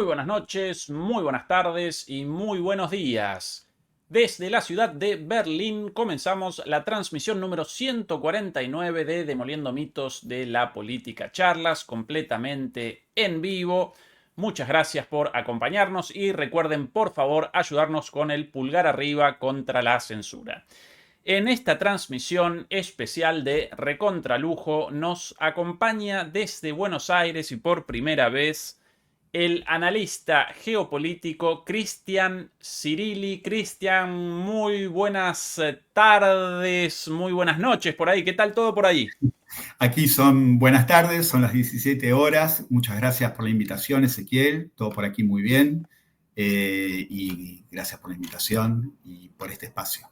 buenas noches, muy buenas tardes y muy buenos días. Desde la ciudad de Berlín comenzamos la transmisión número 149 de Demoliendo Mitos de la Política Charlas, completamente en vivo. Muchas gracias por acompañarnos y recuerden por favor ayudarnos con el pulgar arriba contra la censura. En esta transmisión especial de Recontralujo nos acompaña desde Buenos Aires y por primera vez el analista geopolítico Cristian Cirilli. Cristian, muy buenas tardes, muy buenas noches por ahí. ¿Qué tal todo por ahí? Aquí son buenas tardes, son las 17 horas. Muchas gracias por la invitación, Ezequiel. Todo por aquí muy bien. Y gracias por la invitación y por este espacio.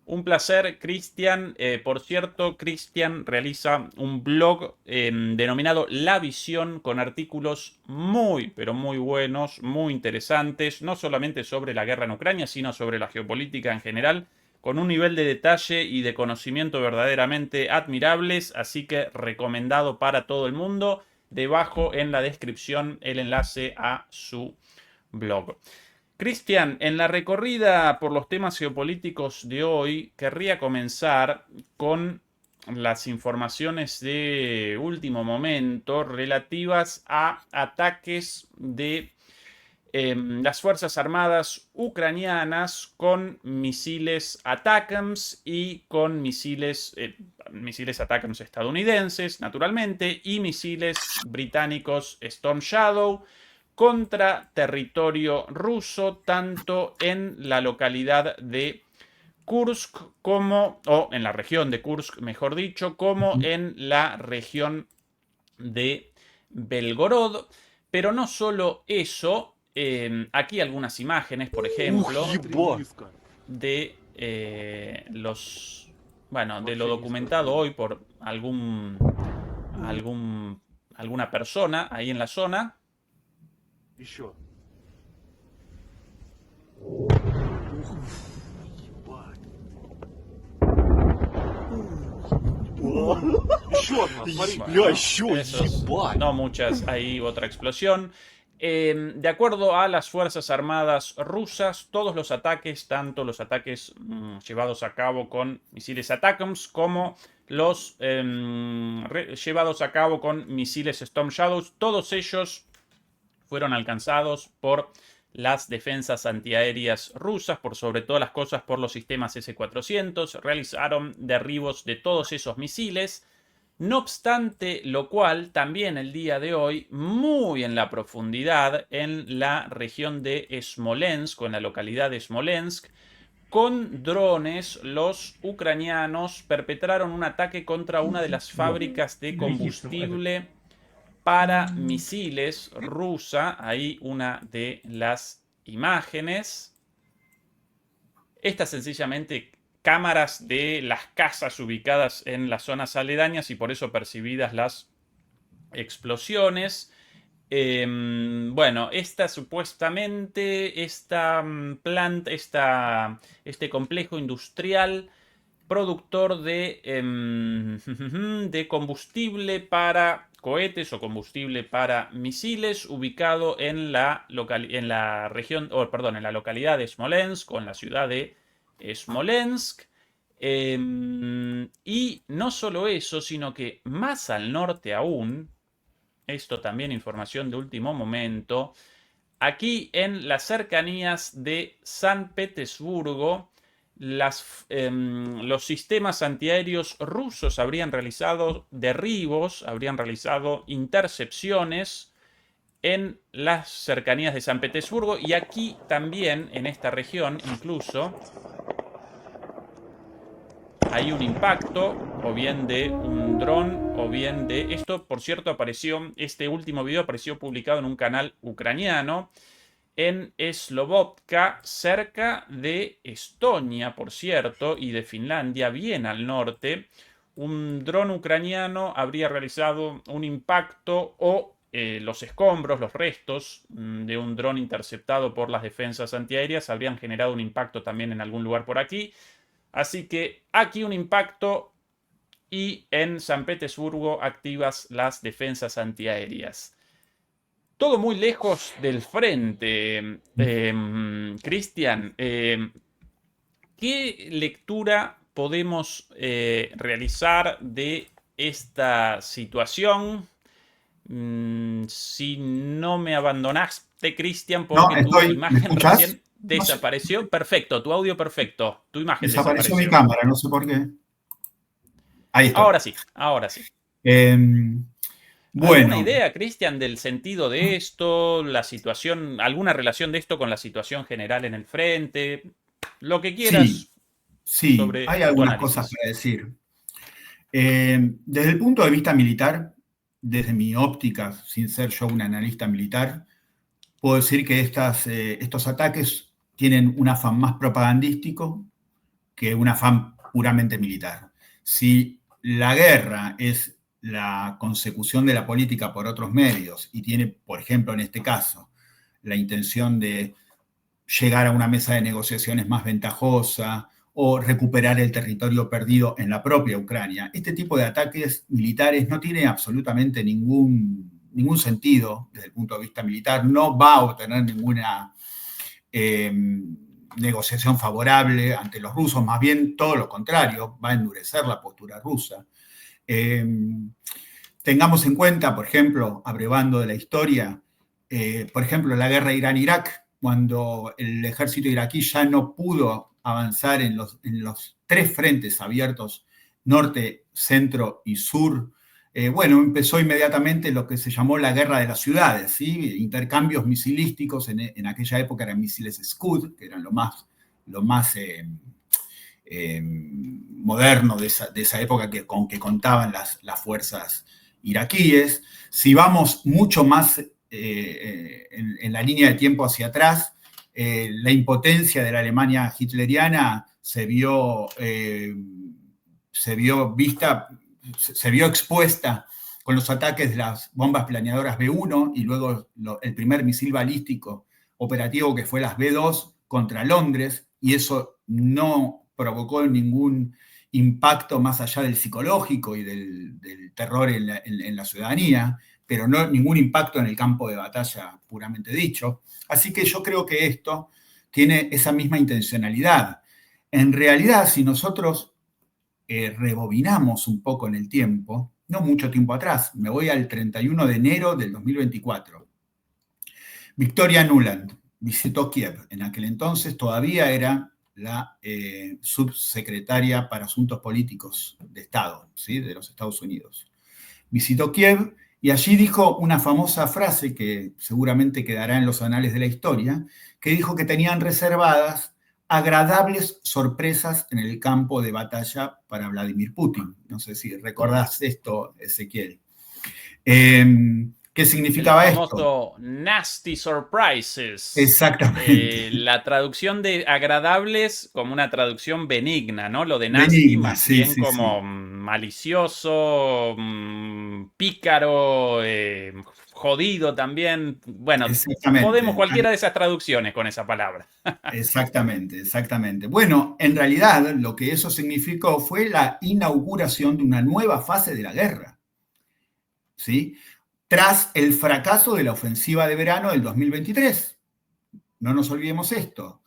Un placer, Cristian. Por cierto, Cristian realiza un blog denominado La Visión con artículos muy, pero muy buenos, muy interesantes, no solamente sobre la guerra en Ucrania, sino sobre la geopolítica en general, con un nivel de detalle y de conocimiento verdaderamente admirables, así que recomendado para todo el mundo. Debajo en la descripción el enlace a su blog. Cristian, en la recorrida por los temas geopolíticos de hoy, querría comenzar con las informaciones de último momento relativas a ataques de las Fuerzas Armadas ucranianas con misiles ATACMS y con misiles ATACMS estadounidenses, naturalmente, y misiles británicos Storm Shadow contra territorio ruso, tanto en la localidad de Kursk o en la región de Kursk, mejor dicho, como en la región de Belgorod. Pero no solo eso, aquí algunas imágenes, por ejemplo, de de lo documentado hoy por alguna persona ahí en la zona. Еще. Еще одна, смотри. Bueno, no muchas, ahí otra explosión. De acuerdo a las Fuerzas Armadas rusas, todos los ataques, tanto los ataques llevados a cabo con misiles ATACMS como los llevados a cabo con misiles Storm Shadows, todos ellos fueron alcanzados por las defensas antiaéreas rusas, por sobre todas las cosas por los sistemas S-400, realizaron derribos de todos esos misiles. No obstante lo cual, también el día de hoy, muy en la profundidad, en la región de Smolensk, o en la localidad de Smolensk, con drones, los ucranianos perpetraron un ataque contra una de las fábricas de combustible para misiles rusa. Ahí una de las imágenes. Estas sencillamente cámaras de las casas ubicadas en las zonas aledañas y por eso percibidas las explosiones. Bueno, esta supuestamente, esta planta, este complejo industrial productor de combustible para cohetes o combustible para misiles, ubicado en la región, perdón, en la localidad de Smolensk o en la ciudad de Smolensk. Y no solo eso, sino que más al norte aún, esto también información de último momento, aquí en las cercanías de San Petersburgo, los sistemas antiaéreos rusos habrían realizado derribos, habrían realizado intercepciones en las cercanías de San Petersburgo, y aquí también, en esta región, incluso hay un impacto, o bien de un dron, o bien de... Esto, por cierto, apareció, este último video apareció publicado en un canal ucraniano, en Slobotka, cerca de Estonia, por cierto, y de Finlandia, bien al norte. Un dron ucraniano habría realizado un impacto, o los escombros, los restos de un dron interceptado por las defensas antiaéreas habrían generado un impacto también en algún lugar por aquí. Así que aquí un impacto, y en San Petersburgo activas las defensas antiaéreas. Todo muy lejos del frente, Cristian. ¿Qué lectura podemos realizar de esta situación? Si no me abandonaste, Cristian, No, porque tu ¿me imagen escuchás? recién No sé, desapareció. Perfecto, tu audio perfecto. Tu imagen desapareció mi desapareció. cámara, no sé por qué. Ahí estoy. Ahora sí, ahora sí. Eh, ¿Alguna bueno, idea, Cristian, del sentido de esto, la situación, alguna relación de esto con la situación general en el frente? Lo que sí, quieras sí, sobre hay tu algunas cosas análisis. para decir. Desde el punto de vista militar, desde mi óptica, sin ser yo un analista militar, puedo decir que estos ataques tienen un afán más propagandístico que un afán puramente militar. Si la guerra es la consecución de la política por otros medios y tiene, por ejemplo, en este caso, la intención de llegar a una mesa de negociaciones más ventajosa o recuperar el territorio perdido en la propia Ucrania. Este tipo de ataques militares no tiene absolutamente ningún sentido desde el punto de vista militar, no va a obtener ninguna negociación favorable ante los rusos, más bien todo lo contrario, va a endurecer la postura rusa. Tengamos en cuenta, por ejemplo, abrevando de la historia, por ejemplo, la guerra Irán-Irak, cuando el ejército iraquí ya no pudo avanzar en los tres frentes abiertos, norte, centro y sur, bueno, empezó inmediatamente lo que se llamó la guerra de las ciudades, ¿sí? Intercambios misilísticos, en aquella época eran misiles Scud, que eran lo más moderno de esa época con que contaban las fuerzas iraquíes. Si vamos mucho más en la línea de tiempo hacia atrás, la impotencia de la Alemania hitleriana se vio expuesta con los ataques de las bombas planeadoras B-1 y luego el primer misil balístico operativo que fue las B-2 contra Londres, y eso no provocó ningún impacto más allá del psicológico y del terror en la ciudadanía, pero no ningún impacto en el campo de batalla puramente dicho. Así que yo creo que esto tiene esa misma intencionalidad. En realidad, si nosotros rebobinamos un poco en el tiempo, no mucho tiempo atrás, me voy al 31 de enero del 2024. Victoria Nuland visitó Kiev. En aquel entonces todavía era la subsecretaria para Asuntos Políticos de Estado, ¿sí? De los Estados Unidos. Visitó Kiev y allí dijo una famosa frase que seguramente quedará en los anales de la historia, que dijo que tenían reservadas agradables sorpresas en el campo de batalla para Vladimir Putin. No sé si recordás esto, Ezequiel. ¿Qué El significaba esto? famoso Nasty Surprises. Exactamente. La traducción de agradables como una traducción benigna, ¿no? Lo de nasty Benigna, más sí, bien sí, sí. como malicioso, pícaro, jodido también. Bueno, podemos Exactamente. cualquiera de esas traducciones con esa palabra. Exactamente, exactamente. Bueno, en realidad lo que eso significó fue la inauguración de una nueva fase de la guerra, ¿sí? Tras el fracaso de la ofensiva de verano del 2023. No nos olvidemos esto.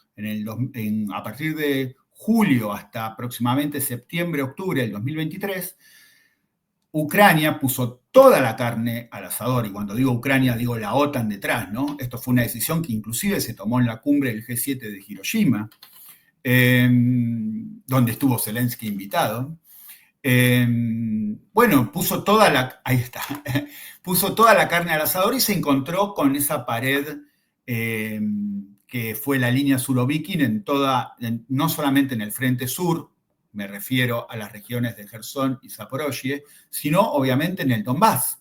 A partir de julio hasta aproximadamente septiembre, octubre del 2023, Ucrania puso toda la carne al asador, y cuando digo Ucrania digo la OTAN detrás, ¿no? Esto fue una decisión que inclusive se tomó en la cumbre del G7 de Hiroshima, donde estuvo Zelensky invitado. Bueno, ahí está, puso toda la carne al asador y se encontró con esa pared que fue la línea Surovikin no solamente en el frente sur, me refiero a las regiones de Jersón y Zaporozhye, sino obviamente en el Donbass.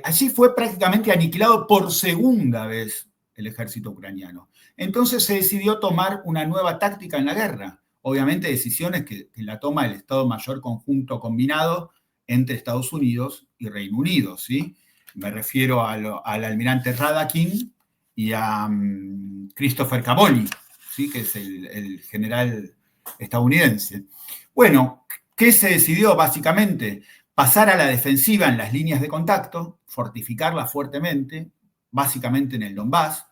Allí fue prácticamente aniquilado por segunda vez el ejército ucraniano. Entonces se decidió tomar una nueva táctica en la guerra. Obviamente decisiones que la toma el Estado Mayor Conjunto Combinado entre Estados Unidos y Reino Unido, ¿sí? Me refiero al almirante Radakin y a Christopher Caboli, ¿sí? Que es el general estadounidense. Bueno, ¿qué se decidió básicamente? Pasar a la defensiva en las líneas de contacto, fortificarlas fuertemente, básicamente en el Donbass.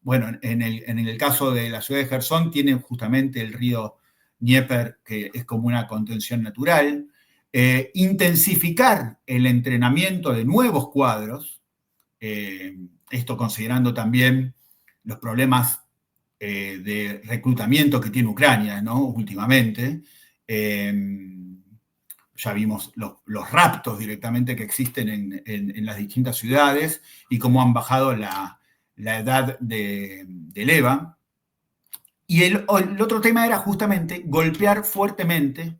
Bueno, en el caso de la ciudad de Jersón, tienen justamente el río Dnieper, que es como una contención natural. Intensificar el entrenamiento de nuevos cuadros, esto considerando también los problemas de reclutamiento que tiene Ucrania, ¿no? Últimamente. Ya vimos los raptos directamente que existen en las distintas ciudades y cómo han bajado la edad del EVA. Y el otro tema era justamente golpear fuertemente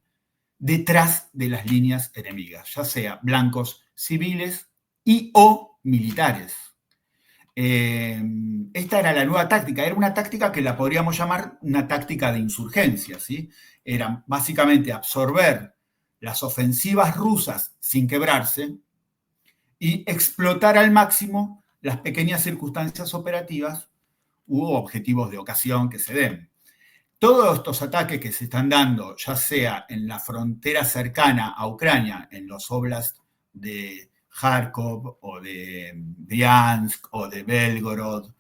detrás de las líneas enemigas, ya sea blancos civiles y o militares. Esta era la nueva táctica, era una táctica que la podríamos llamar una táctica de insurgencia, ¿sí? Era básicamente absorber las ofensivas rusas sin quebrarse y explotar al máximo las pequeñas circunstancias operativas u objetivos de ocasión que se den. Todos estos ataques que se están dando, ya sea en la frontera cercana a Ucrania, en los oblasts de Kharkov o de Briansk o de Belgorod,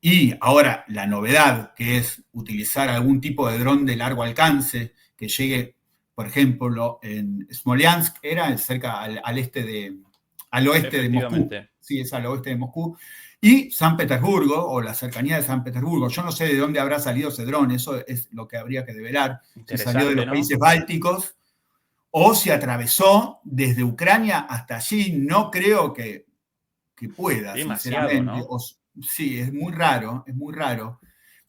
y ahora la novedad que es utilizar algún tipo de dron de largo alcance que llegue, por ejemplo, en Smolensk, era cerca al oeste de Moscú. Sí, es al oeste de Moscú. Y San Petersburgo, o la cercanía de San Petersburgo. Yo no sé de dónde habrá salido ese dron, eso es lo que habría que develar. Si salió de los países bálticos o si atravesó desde Ucrania hasta allí. No creo que pueda, demasiado, sinceramente. ¿no? Sí, es muy raro, es muy raro.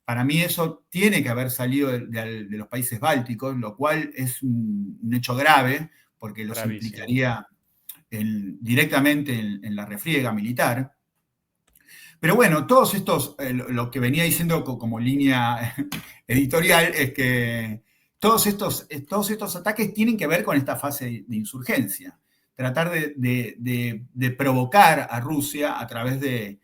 Para mí eso tiene que haber salido de los países bálticos, lo cual es un hecho grave, porque los implicaría directamente en la refriega militar. Pero bueno, todos estos, lo que venía diciendo como línea editorial es que todos estos ataques tienen que ver con esta fase de insurgencia. Tratar de provocar a Rusia a través de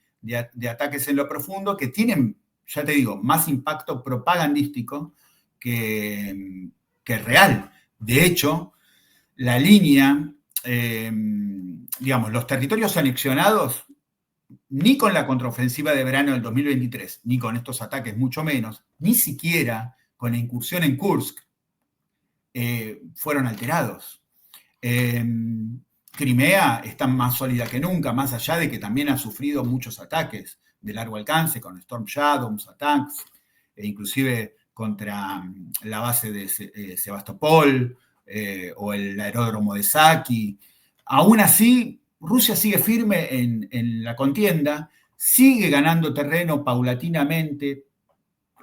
ataques en lo profundo que tienen, ya te digo, más impacto propagandístico que real. De hecho, la línea, digamos, los territorios anexionados, ni con la contraofensiva de verano del 2023, ni con estos ataques, mucho menos, ni siquiera con la incursión en Kursk, fueron alterados. Crimea está más sólida que nunca, más allá de que también ha sufrido muchos ataques de largo alcance, con Storm Shadows, attacks, inclusive contra la base de Sebastopol o el aeródromo de Saki. Aún así, Rusia sigue firme en la contienda, sigue ganando terreno paulatinamente,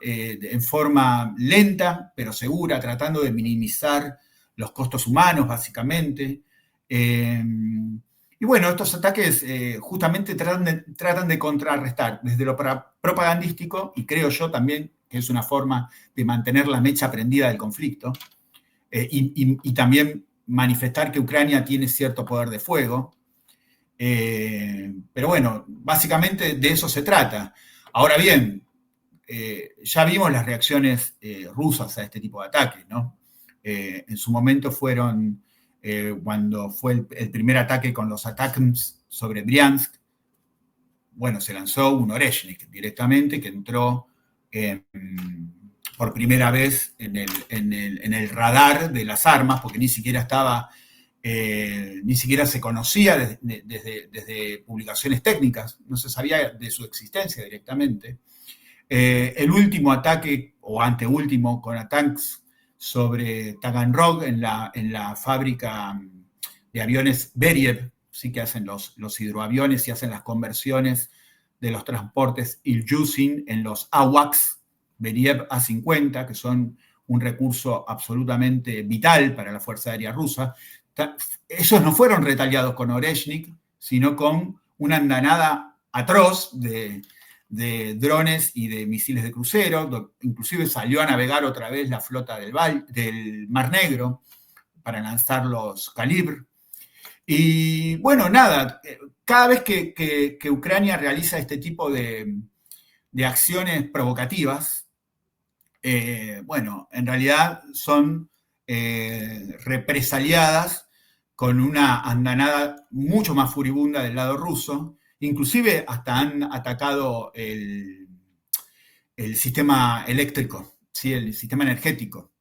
en forma lenta, pero segura, tratando de minimizar los costos humanos, básicamente. Y bueno, estos ataques justamente tratan de contrarrestar desde lo propagandístico, y creo yo también que es una forma de mantener la mecha prendida del conflicto, y también manifestar que Ucrania tiene cierto poder de fuego. Pero bueno, básicamente de eso se trata. Ahora bien, ya vimos las reacciones rusas a este tipo de ataques, ¿no? En su momento fueron, cuando fue el primer ataque con los ATACMS sobre Briansk, bueno, se lanzó un Oreshnik directamente que entró por primera vez en el radar de las armas, porque ni siquiera se conocía desde publicaciones técnicas, no se sabía de su existencia directamente. El último ataque, o anteúltimo, con ATACMS sobre Taganrog en la fábrica de aviones Beriev, sí, que hacen los hidroaviones y hacen las conversiones de los transportes Ilyushin en los AWACS Beriev A-50, que son un recurso absolutamente vital para la Fuerza Aérea Rusa. Esos no fueron retaliados con Oreshnik, sino con una andanada atroz de drones y de misiles de crucero. Inclusive salió a navegar otra vez la flota del Mar Negro para lanzar los Kalibr. Y bueno, nada, cada vez que Ucrania realiza este tipo de acciones provocativas, bueno, en realidad son represaliadas con una andanada mucho más furibunda del lado ruso, Inclusive hasta han atacado el sistema eléctrico, ¿sí? El sistema energético.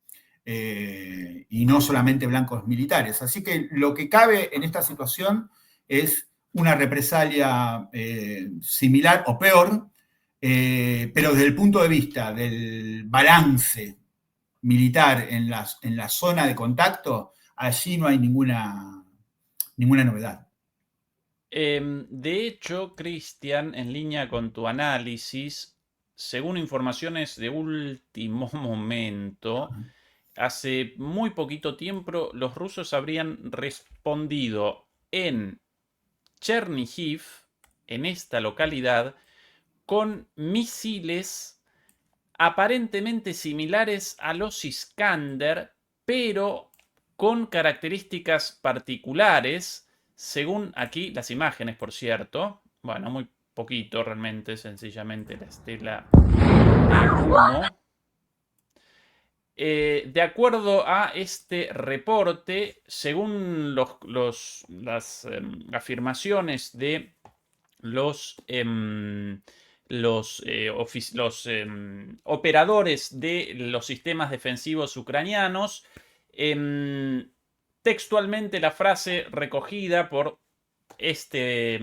Y no solamente blancos militares. Así que lo que cabe en esta situación es una represalia similar o peor, pero desde el punto de vista del balance militar en la zona de contacto, allí no hay ninguna novedad. De hecho, Cristian, en línea con tu análisis, según informaciones de último momento, hace muy poquito tiempo los rusos habrían respondido en Chernihiv, en esta localidad, con misiles aparentemente similares a los Iskander, pero con características particulares, según aquí las imágenes, por cierto. Bueno, muy poquito realmente, sencillamente la estela de humo. De acuerdo a este reporte, según las afirmaciones de los operadores de los sistemas defensivos ucranianos, textualmente la frase recogida por este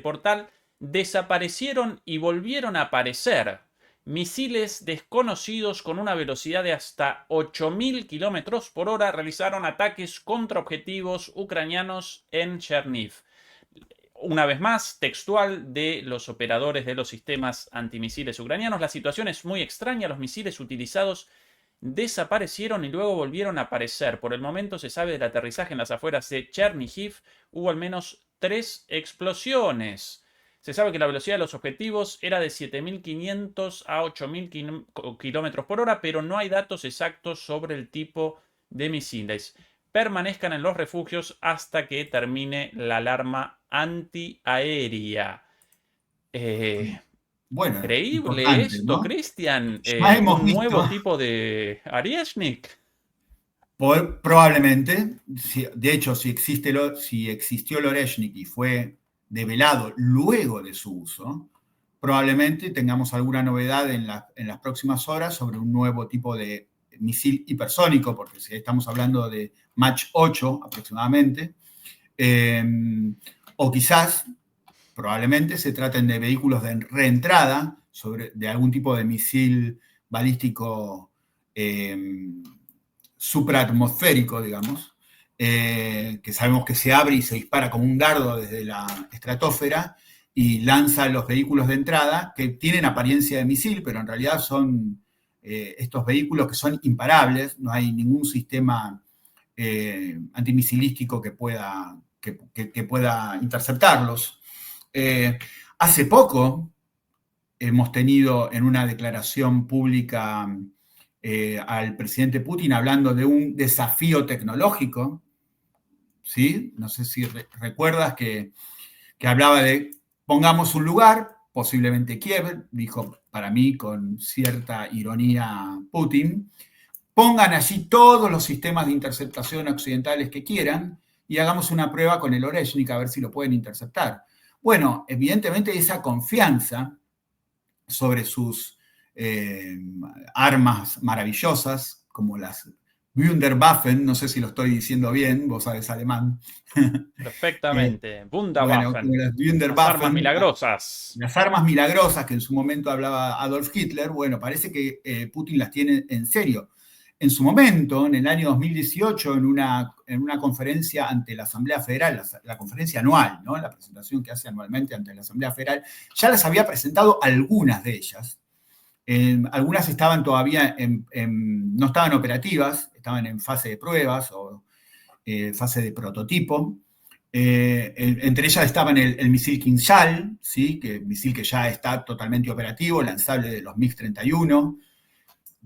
portal: desaparecieron y volvieron a aparecer misiles desconocidos con una velocidad de hasta 8.000 kilómetros por hora realizaron ataques contra objetivos ucranianos en Cherniv. Una vez más, textual de los operadores de los sistemas antimisiles ucranianos: la situación es muy extraña, los misiles utilizados desaparecieron y luego volvieron a aparecer. Por el momento se sabe del aterrizaje en las afueras de Chernihiv. Hubo al menos 3 explosiones. Se sabe que la velocidad de los objetivos era de 7.500 a 8.000 kilómetros por hora, pero no hay datos exactos sobre el tipo de misiles. Permanezcan en los refugios hasta que termine la alarma antiaérea. Bueno, increíble esto, ¿no, Cristian? ¿Un nuevo tipo de Arieshnik? Probablemente. De hecho, si existió el Oreshnik y fue develado luego de su uso, probablemente tengamos alguna novedad en las próximas horas sobre un nuevo tipo de misil hipersónico, porque si estamos hablando de Mach 8 aproximadamente, o quizás, probablemente, se traten de vehículos de reentrada de algún tipo de misil balístico supraatmosférico, digamos, que sabemos que se abre y se dispara como un dardo desde la estratosfera y lanza los vehículos de entrada que tienen apariencia de misil, pero en realidad son estos vehículos que son imparables. No hay ningún sistema antimisilístico que pueda interceptarlos. Hace poco hemos tenido en una declaración pública al presidente Putin hablando de un desafío tecnológico, ¿sí? No sé si recuerdas que hablaba de, pongamos un lugar, posiblemente Kiev, dijo para mí con cierta ironía Putin, pongan allí todos los sistemas de interceptación occidentales que quieran y hagamos una prueba con el Oreshnik a ver si lo pueden interceptar. Bueno, evidentemente esa confianza sobre sus armas maravillosas, como las Wunderwaffen, no sé si lo estoy diciendo bien, vos sabés alemán. Perfectamente. Wunderwaffen. Bueno, como las Wunderwaffen. Las armas milagrosas. Las armas milagrosas que en su momento hablaba Adolf Hitler, bueno, parece que Putin las tiene en serio. En su momento, en el año 2018, en una conferencia ante la Asamblea Federal, la conferencia anual, ¿no? La presentación que hace anualmente ante la Asamblea Federal, ya las había presentado algunas de ellas. Algunas estaban todavía no estaban operativas, estaban en fase de pruebas o fase de prototipo. Entre ellas estaban el misil Kinzhal, ¿sí? Misil que ya está totalmente operativo, lanzable de los MiG-31,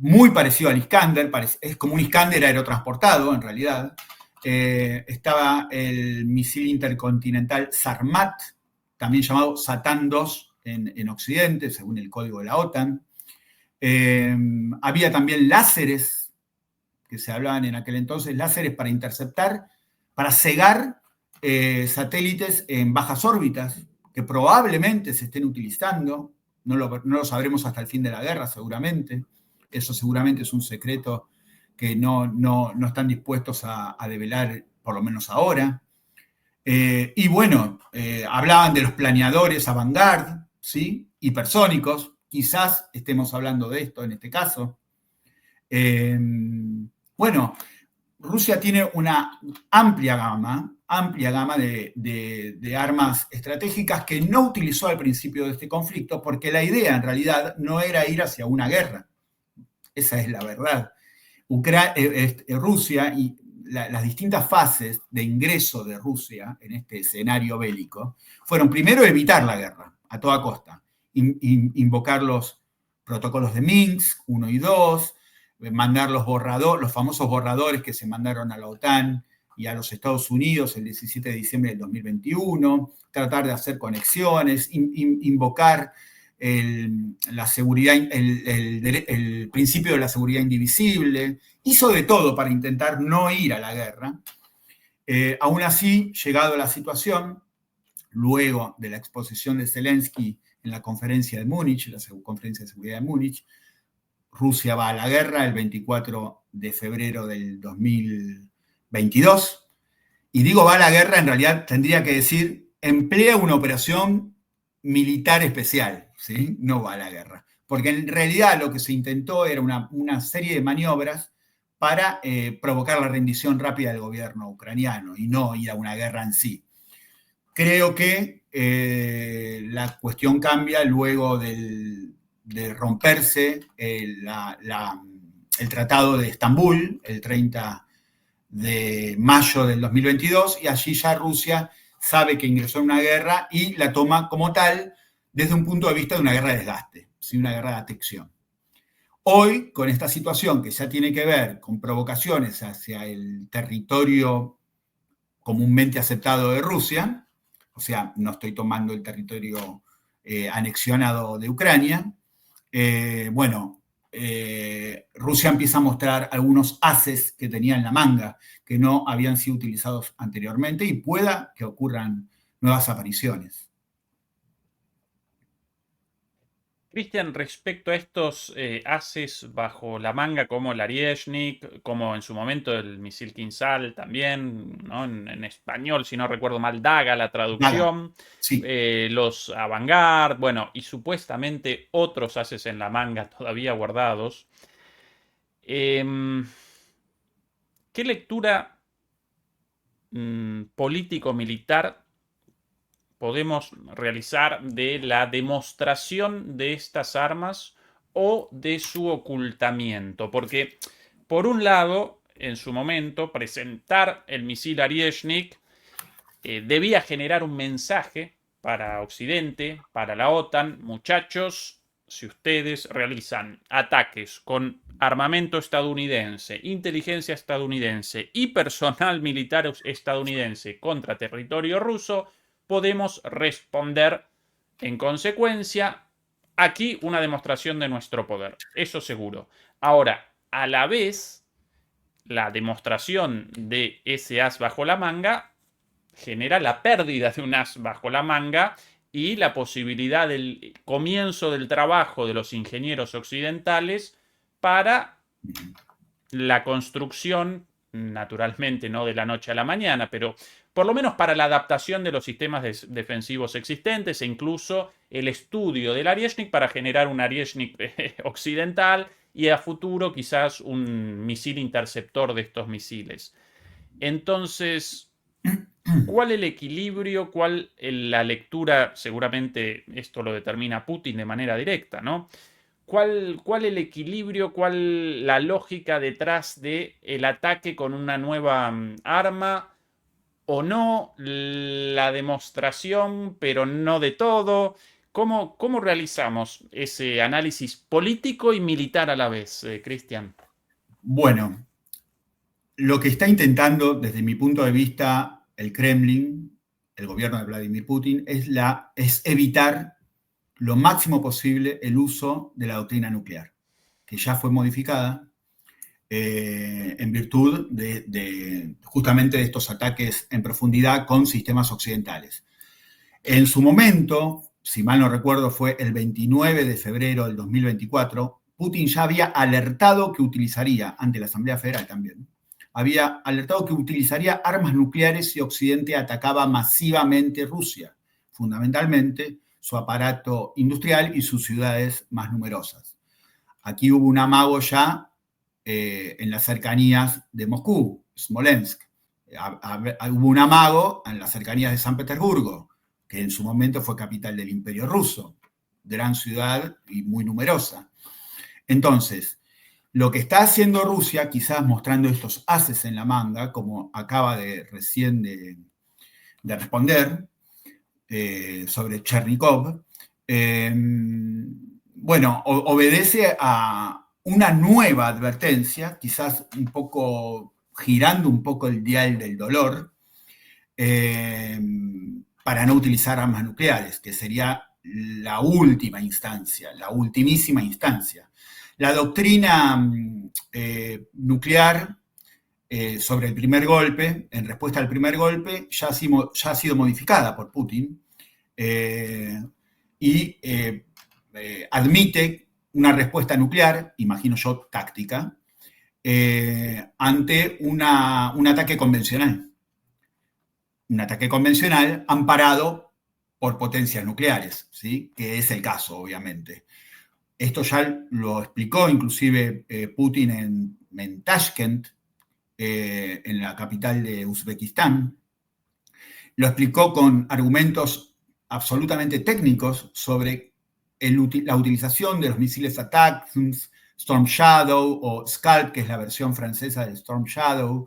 muy parecido al Iskander, es como un Iskander aerotransportado en realidad. Estaba el misil intercontinental Sarmat, también llamado Satan II en Occidente, según el código de la OTAN. Había también láseres, que se hablaban en aquel entonces, láseres para interceptar, para cegar satélites en bajas órbitas, que probablemente se estén utilizando, no lo sabremos hasta el fin de la guerra seguramente, eso seguramente es un secreto que no están dispuestos a develar, por lo menos ahora. Y bueno, hablaban de los planeadores avant-garde, ¿sí? Hipersónicos, quizás estemos hablando de esto en este caso. Bueno, Rusia tiene una amplia gama de armas estratégicas que no utilizó al principio de este conflicto, porque la idea en realidad no era ir hacia una guerra. Esa es la verdad. Rusia y las distintas fases de ingreso de Rusia en este escenario bélico fueron primero evitar la guerra a toda costa, invocar los protocolos de Minsk 1 y 2, mandar los famosos borradores que se mandaron a la OTAN y a los Estados Unidos el 17 de diciembre del 2021, tratar de hacer conexiones, invocar la seguridad, el principio de la seguridad indivisible. Hizo de todo para intentar no ir a la guerra. Aún así, llegado a la situación, luego de la exposición de Zelensky en la conferencia de Múnich, la conferencia de seguridad de Múnich, Rusia va a la guerra el 24 de febrero del 2022. Y digo va a la guerra, en realidad tendría que decir emplea una operación militar especial, ¿sí? No va a la guerra. Porque en realidad lo que se intentó era una serie de maniobras para provocar la rendición rápida del gobierno ucraniano y no ir a una guerra en sí. Creo que la cuestión cambia luego de romperse el Tratado de Estambul, el 30 de mayo del 2022, y allí ya Rusia sabe que ingresó en una guerra y la toma como tal desde un punto de vista de una guerra de desgaste, ¿sí? Una guerra de atexión. Hoy, con esta situación que ya tiene que ver con provocaciones hacia el territorio comúnmente aceptado de Rusia, o sea, no estoy tomando el territorio anexionado de Ucrania, Rusia empieza a mostrar algunos ases que tenía en la manga, que no habían sido utilizados anteriormente, y pueda que ocurran nuevas apariciones. Cristian, respecto a estos ases bajo la manga, como el Arieshnik, como en su momento el misil Kinzhal también, ¿no? En español, si no recuerdo mal, Daga, la traducción, Daga, sí. Los Avangard, bueno, y supuestamente otros ases en la manga todavía guardados. ¿Qué lectura político-militar podemos realizar de la demostración de estas armas o de su ocultamiento? Porque, por un lado, en su momento, presentar el misil Arieshnik debía generar un mensaje para Occidente, para la OTAN. Muchachos, si ustedes realizan ataques con armamento estadounidense, inteligencia estadounidense y personal militar estadounidense contra territorio ruso, podemos responder en consecuencia. Aquí una demostración de nuestro poder, eso seguro. Ahora, a la vez, la demostración de ese as bajo la manga genera la pérdida de un as bajo la manga y la posibilidad del comienzo del trabajo de los ingenieros occidentales para la construcción, naturalmente no de la noche a la mañana, pero por lo menos para la adaptación de los sistemas defensivos existentes e incluso el estudio del Arieshnik para generar un Arieshnik occidental y a futuro quizás un misil interceptor de estos misiles. Entonces, ¿cuál el equilibrio? ¿Cuál la lectura? Seguramente esto lo determina Putin de manera directa, ¿no? ¿Cuál el equilibrio? ¿Cuál la lógica detrás del ataque con una nueva arma? ¿O no? La demostración, pero no de todo. ¿Cómo realizamos ese análisis político y militar a la vez, Cristian? Bueno, lo que está intentando, desde mi punto de vista, el Kremlin, el gobierno de Vladimir Putin, es evitar lo máximo posible el uso de la doctrina nuclear, que ya fue modificada en virtud justamente de estos ataques en profundidad con sistemas occidentales. En su momento, si mal no recuerdo, fue el 29 de febrero del 2024, Putin ya había alertado que utilizaría, ante la Asamblea Federal también, había alertado que utilizaría armas nucleares si Occidente atacaba masivamente Rusia, fundamentalmente su aparato industrial y sus ciudades más numerosas. Aquí hubo un amago ya en las cercanías de Moscú, Smolensk. Hubo un amago en las cercanías de San Petersburgo, que en su momento fue capital del Imperio Ruso, gran ciudad y muy numerosa. Entonces, lo que está haciendo Rusia, quizás mostrando estos ases en la manga, como acaba recién de responder sobre Chernikov, bueno, obedece a una nueva advertencia, quizás un poco girando un poco el dial del dolor, para no utilizar armas nucleares, que sería la última instancia, la ultimísima instancia. La doctrina nuclear sobre el primer golpe, en respuesta al primer golpe, ya ha sido modificada por Putin y admite una respuesta nuclear, imagino yo táctica, ante un ataque convencional. Un ataque convencional amparado por potencias nucleares, ¿sí? Que es el caso, obviamente. Esto ya lo explicó inclusive Putin en Tashkent, en la capital de Uzbekistán. Lo explicó con argumentos absolutamente técnicos sobre la utilización de los misiles ATACMS, Storm Shadow o Scalp, que es la versión francesa de Storm Shadow,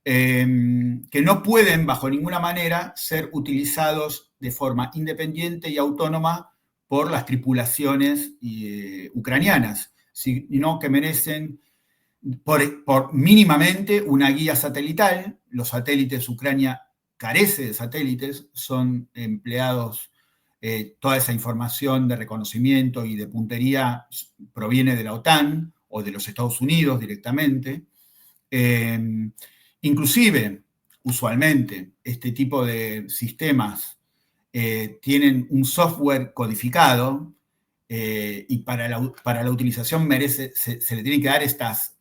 que no pueden bajo ninguna manera ser utilizados de forma independiente y autónoma por las tripulaciones ucranianas, sino que merecen por mínimamente una guía satelital. Los satélites, Ucrania carece de satélites, son empleados, toda esa información de reconocimiento y de puntería proviene de la OTAN o de los Estados Unidos directamente. Inclusive, usualmente, este tipo de sistemas tienen un software codificado y para la utilización se le tienen que dar estos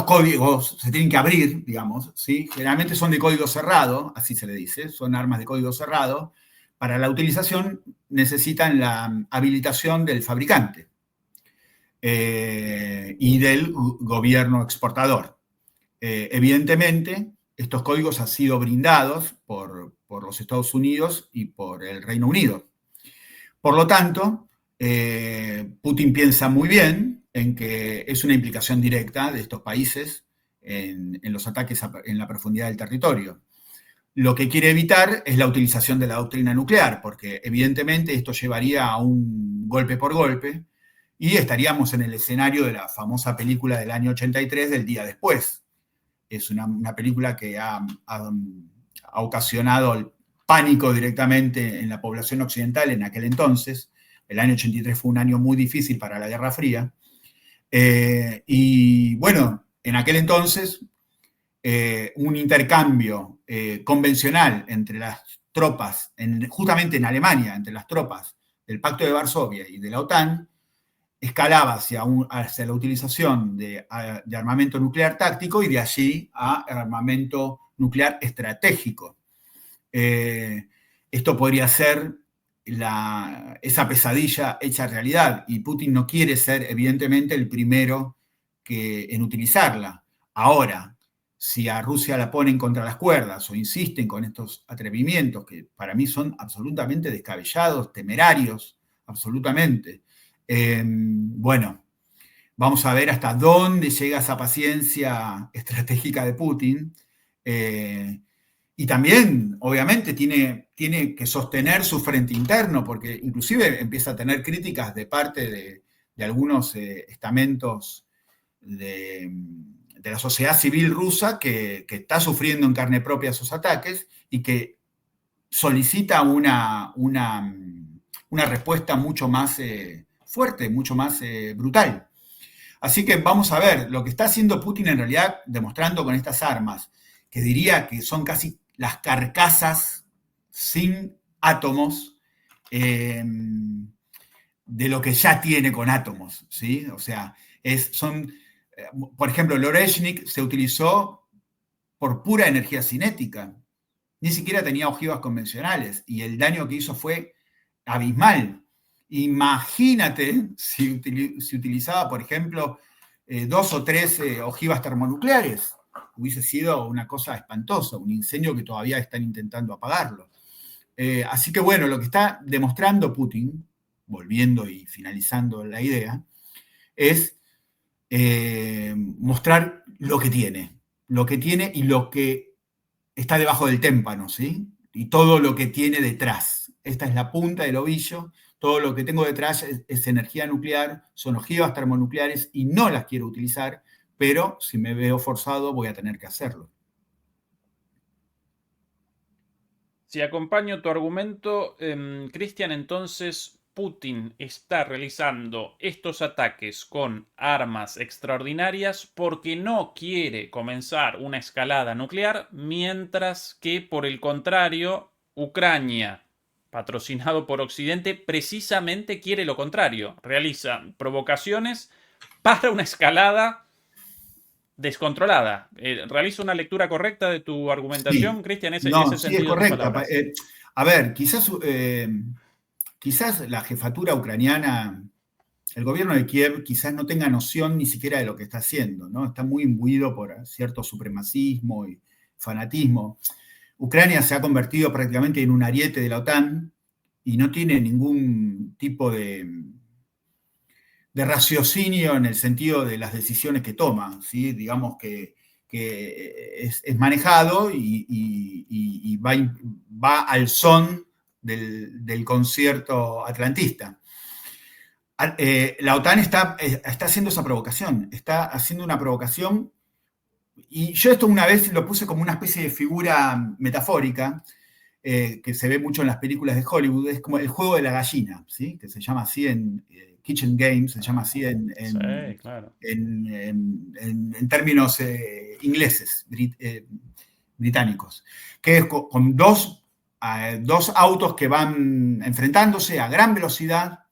códigos, se tienen que abrir, digamos, ¿sí? Generalmente son de código cerrado, así se le dice, son armas de código cerrado. Para la utilización necesitan la habilitación del fabricante y del gobierno exportador. Evidentemente, estos códigos han sido brindados por los Estados Unidos y por el Reino Unido. Por lo tanto, Putin piensa muy bien en que es una implicación directa de estos países en los ataques en la profundidad del territorio. Lo que quiere evitar es la utilización de la doctrina nuclear, porque evidentemente esto llevaría a un golpe por golpe y estaríamos en el escenario de la famosa película del año 83, del día después. Es una película que ha ocasionado el pánico directamente en la población occidental en aquel entonces. El año 83 fue un año muy difícil para la Guerra Fría. Y bueno, en aquel entonces, un intercambio convencional entre las tropas, justamente en Alemania, entre las tropas del Pacto de Varsovia y de la OTAN, escalaba hacia la utilización de armamento nuclear táctico y de allí a armamento nuclear estratégico. Esto podría ser esa pesadilla hecha realidad, y Putin no quiere ser, evidentemente, el primero en utilizarla. Ahora, si a Rusia la ponen contra las cuerdas o insisten con estos atrevimientos, que para mí son absolutamente descabellados, temerarios, absolutamente, bueno, vamos a ver hasta dónde llega esa paciencia estratégica de Putin. Y también, obviamente, tiene que sostener su frente interno, porque inclusive empieza a tener críticas de parte de algunos estamentos de la sociedad civil rusa que está sufriendo en carne propia esos ataques y que solicita una respuesta mucho más fuerte, mucho más brutal. Así que vamos a ver, lo que está haciendo Putin en realidad, demostrando con estas armas, que diría que son casi las carcasas sin átomos de lo que ya tiene con átomos, ¿sí? O sea, por ejemplo, el Oreshnik se utilizó por pura energía cinética. Ni siquiera tenía ojivas convencionales y el daño que hizo fue abismal. Imagínate si utilizaba, por ejemplo, 2 o 3 ojivas termonucleares. Hubiese sido una cosa espantosa, un incendio que todavía están intentando apagarlo. Así que bueno, lo que está demostrando Putin, volviendo y finalizando la idea, es mostrar lo que tiene y lo que está debajo del témpano, ¿sí? Y todo lo que tiene detrás. Esta es la punta del ovillo. Todo lo que tengo detrás es energía nuclear, son ojivas termonucleares y no las quiero utilizar, pero si me veo forzado voy a tener que hacerlo. Si acompaño tu argumento, Cristian, entonces Putin está realizando estos ataques con armas extraordinarias porque no quiere comenzar una escalada nuclear, mientras que, por el contrario, Ucrania, patrocinado por Occidente, precisamente quiere lo contrario. Realiza provocaciones para una escalada descontrolada. ¿Realizo una lectura correcta de tu argumentación, Sí. Cristian? No, ese sí, sentido es de tus correcta. palabras. A ver, quizás la jefatura ucraniana, el gobierno de Kiev quizás no tenga noción ni siquiera de lo que está haciendo, ¿no? Está muy imbuido por cierto supremacismo y fanatismo. Ucrania se ha convertido prácticamente en un ariete de la OTAN y no tiene ningún tipo de raciocinio en el sentido de las decisiones que toma, ¿sí? Digamos que es manejado y va al son del concierto atlantista. La OTAN está haciendo esa provocación, está haciendo una provocación, y yo esto una vez lo puse como una especie de figura metafórica, que se ve mucho en las películas de Hollywood, es como el juego de la gallina, ¿sí? Que se llama así en Kitchen Games, se llama así Sí, claro. en términos ingleses, británicos, que es con dos autos que van enfrentándose a gran velocidad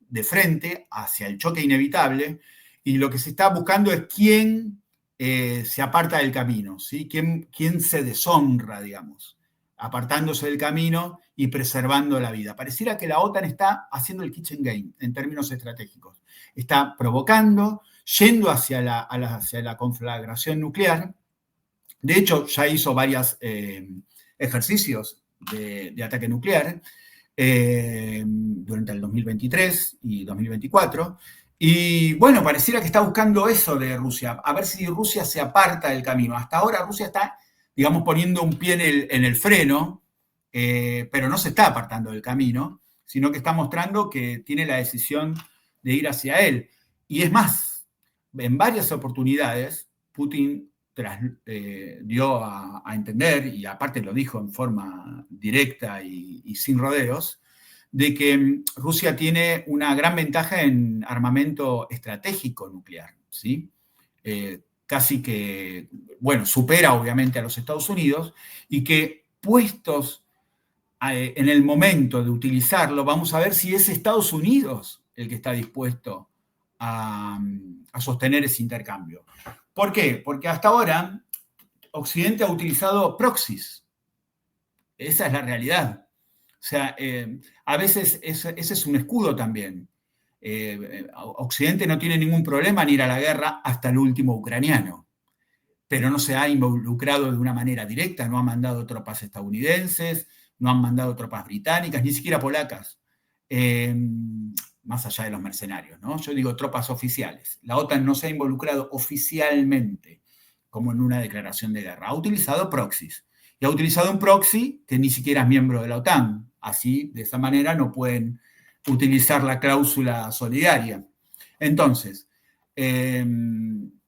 de frente hacia el choque inevitable, y lo que se está buscando es quién se aparta del camino, ¿sí? ¿Quién se deshonra, digamos, apartándose del camino y preservando la vida? Pareciera que la OTAN está haciendo el kitchen game en términos estratégicos. Está provocando, yendo hacia la conflagración nuclear. De hecho, ya hizo varios ejercicios de ataque nuclear durante el 2023 y 2024. Y bueno, pareciera que está buscando eso de Rusia, a ver si Rusia se aparta del camino. Hasta ahora Rusia está, digamos, poniendo un pie en el freno, pero no se está apartando del camino, sino que está mostrando que tiene la decisión de ir hacia él. Y es más, en varias oportunidades, Putin dio a entender, y aparte lo dijo en forma directa y sin rodeos, de que Rusia tiene una gran ventaja en armamento estratégico nuclear, ¿sí? Casi que, bueno, supera obviamente a los Estados Unidos, y que puestos en el momento de utilizarlo, vamos a ver si es Estados Unidos el que está dispuesto a sostener ese intercambio. ¿Por qué? Porque hasta ahora Occidente ha utilizado proxies. Esa es la realidad. O sea, a veces ese es un escudo también. Occidente no tiene ningún problema en ir a la guerra hasta el último ucraniano, pero no se ha involucrado de una manera directa, no ha mandado tropas estadounidenses, no han mandado tropas británicas, ni siquiera polacas, más allá de los mercenarios, ¿no? Yo digo tropas oficiales. La OTAN no se ha involucrado oficialmente como en una declaración de guerra. Ha utilizado proxies. Y ha utilizado un proxy que ni siquiera es miembro de la OTAN. Así, de esa manera, no pueden utilizar la cláusula solidaria. Entonces,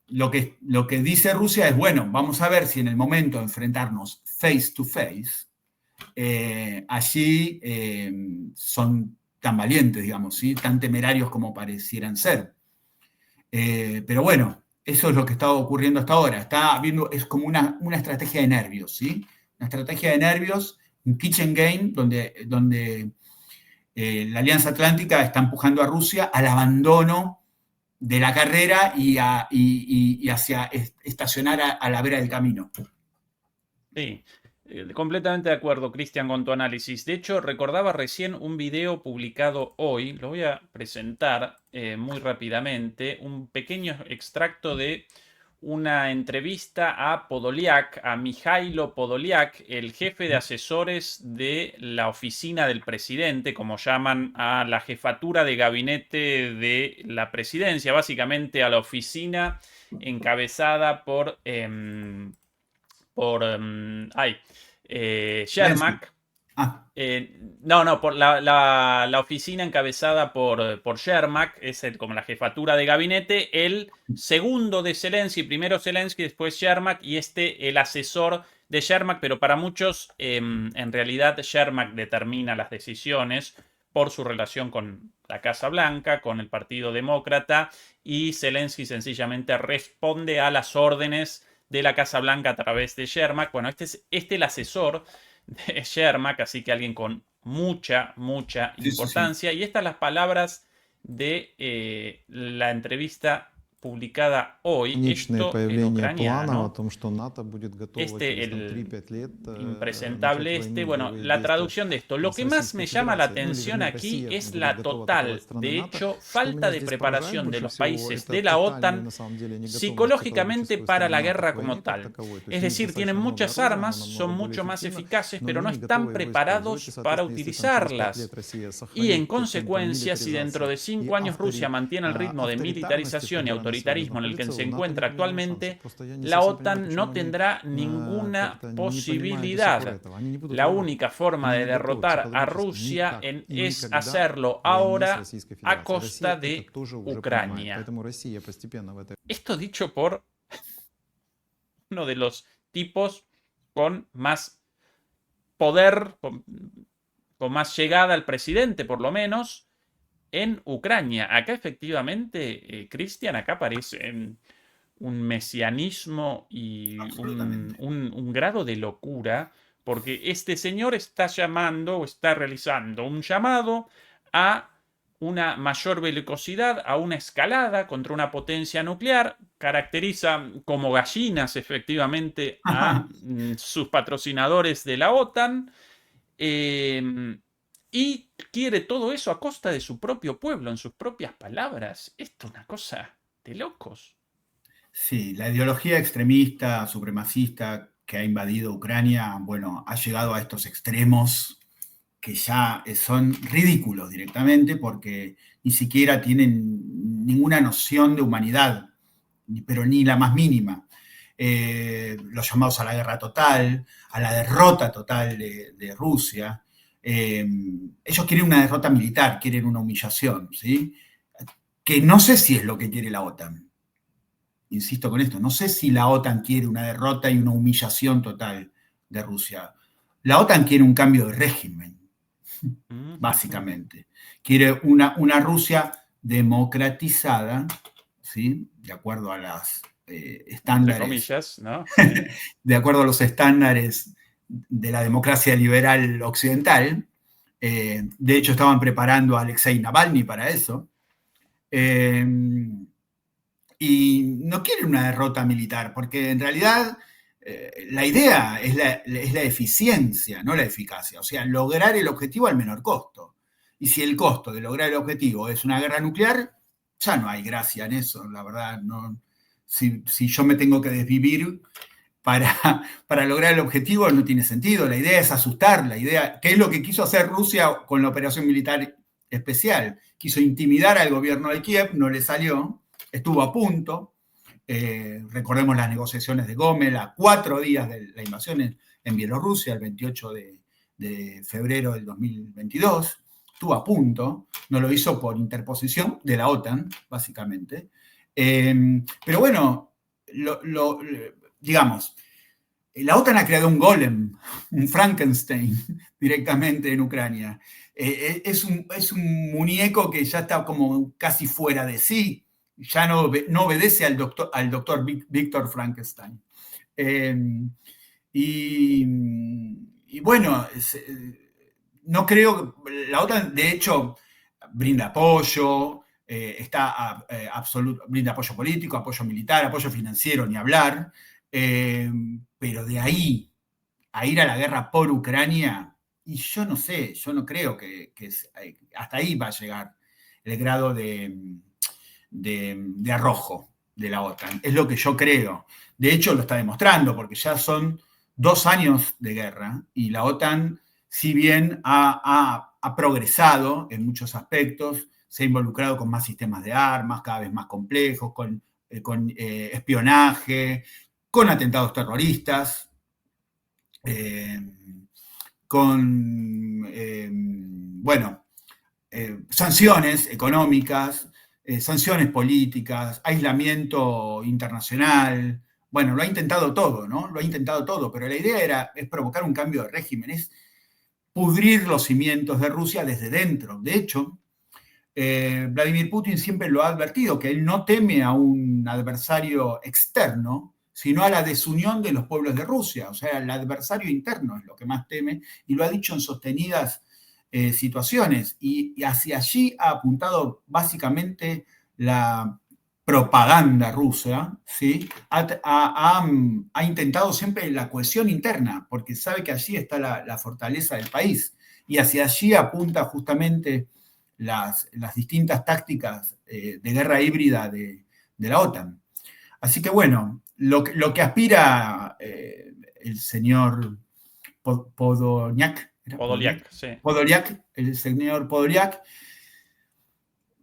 lo que dice Rusia es, bueno, vamos a ver si en el momento de enfrentarnos face to face, allí son tan valientes, digamos, ¿sí? Tan temerarios como parecieran ser. Pero bueno, eso es lo que está ocurriendo hasta ahora. Está viendo, es como una estrategia de nervios, ¿sí? una estrategia de nervios, un kitchen game donde la Alianza Atlántica está empujando a Rusia al abandono de la carrera y hacia estacionar a la vera del camino. Sí, completamente de acuerdo, Cristian, con tu análisis. De hecho, recordaba recién un video publicado hoy, lo voy a presentar muy rápidamente, un pequeño extracto de una entrevista a Podolyak, a Mijailo Podolyak, el jefe de asesores de la oficina del presidente, como llaman a la jefatura de gabinete de la presidencia, básicamente a la oficina encabezada por Yermak. Por la oficina encabezada por Yermak, es como la jefatura de gabinete, el segundo de Zelensky, primero Zelensky, después Yermak, y el asesor de Yermak, pero para muchos, en realidad, Yermak determina las decisiones por su relación con la Casa Blanca, con el Partido Demócrata, y Zelensky sencillamente responde a las órdenes de la Casa Blanca a través de Yermak. Bueno, este es el asesor de Yermak, así que alguien con mucha importancia. Sí. Y estas las palabras de la entrevista publicada hoy. Esto en ucraniano. Impresentable bueno, la traducción de esto. Lo que más me llama la atención aquí es la total, de hecho, falta de preparación de los países de la OTAN psicológicamente para la guerra como tal. Es decir, tienen muchas armas, son mucho más eficaces, pero no están preparados para utilizarlas. Y en consecuencia, si dentro de 5 años Rusia mantiene el ritmo de militarización y autoritarismo en el que se encuentra actualmente, la OTAN no tendrá ninguna posibilidad. La única forma de derrotar a Rusia es hacerlo ahora a costa de Ucrania. Esto dicho por uno de los tipos con más poder, con más llegada al presidente, por lo menos, en Ucrania. Acá efectivamente, Cristian, acá aparece un mesianismo y un grado de locura, porque este señor está realizando un llamado a una mayor belicosidad, a una escalada contra una potencia nuclear, caracteriza como gallinas efectivamente a sus patrocinadores de la OTAN, y quiere todo eso a costa de su propio pueblo, en sus propias palabras. Esto es una cosa de locos. Sí, la ideología extremista, supremacista que ha invadido Ucrania, bueno, ha llegado a estos extremos que ya son ridículos directamente porque ni siquiera tienen ninguna noción de humanidad, pero ni la más mínima. Los llamados a la guerra total, a la derrota total de Rusia. Ellos quieren una derrota militar, quieren una humillación, ¿sí? Que no sé si es lo que quiere la OTAN. Insisto con esto, no sé si la OTAN quiere una derrota y una humillación total de Rusia. La OTAN quiere un cambio de régimen, básicamente. Quiere una Rusia democratizada, ¿sí? De acuerdo a las estándares. Entre comillas, ¿no? De acuerdo a los estándares de la democracia liberal occidental. De hecho, estaban preparando a Alexei Navalny para eso. Y no quieren una derrota militar, porque en realidad la idea es la eficiencia, no la eficacia. O sea, lograr el objetivo al menor costo. Y si el costo de lograr el objetivo es una guerra nuclear, ya no hay gracia en eso, la verdad. No, si yo me tengo que desvivir para lograr el objetivo, no tiene sentido. La idea es asustar, ¿qué es lo que quiso hacer Rusia con la operación militar especial? Quiso intimidar al gobierno de Kiev, no le salió, estuvo a punto. Recordemos las negociaciones de Gómez, a 4 días de la invasión en Bielorrusia, el 28 de febrero del 2022. Estuvo a punto, no lo hizo por interposición de la OTAN, básicamente. Pero bueno, digamos, la OTAN ha creado un golem, un Frankenstein directamente en Ucrania. Es un muñeco que ya está como casi fuera de sí, ya no obedece al doctor Víctor Frankenstein. Y bueno, no creo que la OTAN, de hecho, brinda apoyo, brinda apoyo político, apoyo militar, apoyo financiero, ni hablar, pero de ahí a ir a la guerra por Ucrania, y yo no sé, yo no creo que hasta ahí va a llegar el grado de arrojo de la OTAN. Es lo que yo creo. De hecho, lo está demostrando, porque ya son 2 años de guerra y la OTAN, si bien ha progresado en muchos aspectos, se ha involucrado con más sistemas de armas, cada vez más complejos, con espionaje, con atentados terroristas, con, bueno, sanciones económicas, sanciones políticas, aislamiento internacional. Bueno, lo ha intentado todo, ¿no? Lo ha intentado todo, pero la idea es provocar un cambio de régimen, es pudrir los cimientos de Rusia desde dentro. De hecho, Vladimir Putin siempre lo ha advertido, que él no teme a un adversario externo, sino a la desunión de los pueblos de Rusia. O sea, el adversario interno es lo que más teme, y lo ha dicho en sostenidas situaciones. Y hacia allí ha apuntado básicamente la propaganda rusa, ¿sí? Ha intentado siempre la cohesión interna, porque sabe que allí está la fortaleza del país. Y hacia allí apunta justamente las distintas tácticas de guerra híbrida de la OTAN. Así que bueno, lo que aspira el señor Podolyak, sí. Podolyak, el señor Podolyak,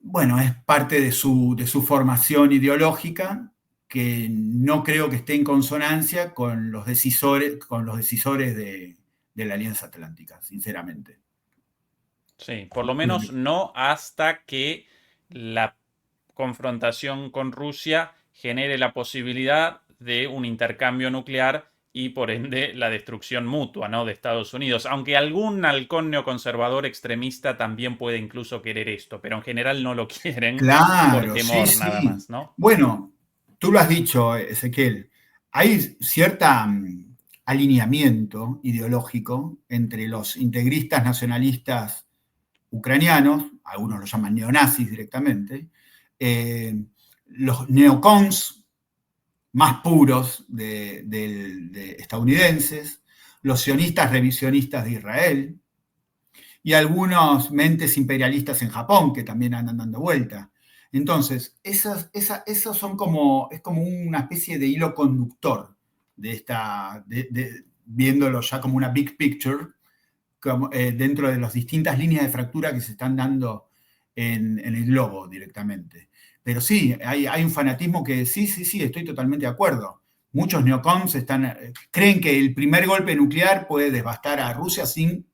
bueno, es parte de su formación ideológica, que no creo que esté en consonancia con los decisores de la Alianza Atlántica, sinceramente. Sí, por lo menos no hasta que la confrontación con Rusia genere la posibilidad de un intercambio nuclear y por ende la destrucción mutua, ¿no?, de Estados Unidos. Aunque algún halcón neoconservador extremista también puede incluso querer esto, pero en general no lo quieren por Claro, temor sí, nada sí. más, ¿no? Bueno, tú lo has dicho, Ezequiel. Hay cierta alineamiento ideológico entre los integristas nacionalistas ucranianos, algunos lo llaman neonazis directamente, los neocons más puros de estadounidenses, los sionistas revisionistas de Israel y algunos mentes imperialistas en Japón que también andan dando vuelta. Entonces, esos son es como una especie de hilo conductor viéndolo ya como una big picture, dentro de las distintas líneas de fractura que se están dando en el globo directamente. Pero sí, hay un fanatismo que sí, estoy totalmente de acuerdo. Muchos neocons creen que el primer golpe nuclear puede devastar a Rusia sin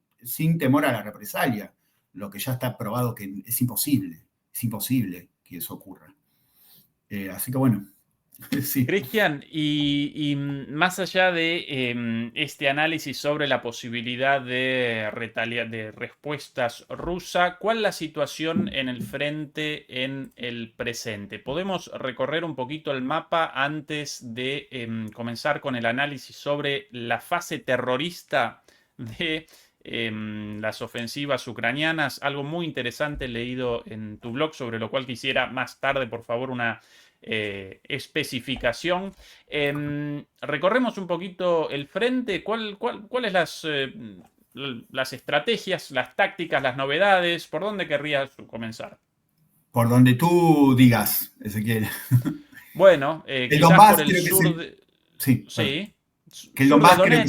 temor a la represalia, lo que ya está probado que es imposible que eso ocurra. Así que bueno, sí. Cristian, y más allá de este análisis sobre la posibilidad de respuestas rusas, ¿cuál es la situación en el frente en el presente? ¿Podemos recorrer un poquito el mapa antes de comenzar con el análisis sobre la fase terrorista de las ofensivas ucranianas? Algo muy interesante leído en tu blog, sobre lo cual quisiera más tarde, por favor, una especificación. Recorremos un poquito el frente. ¿Cuáles las estrategias, las tácticas, las novedades? ¿Por dónde querrías comenzar? Por donde tú digas, Ezequiel. Bueno, el quizás Donbass, por el sur de... Sí. Sí. Que el Sur de Donbass creo que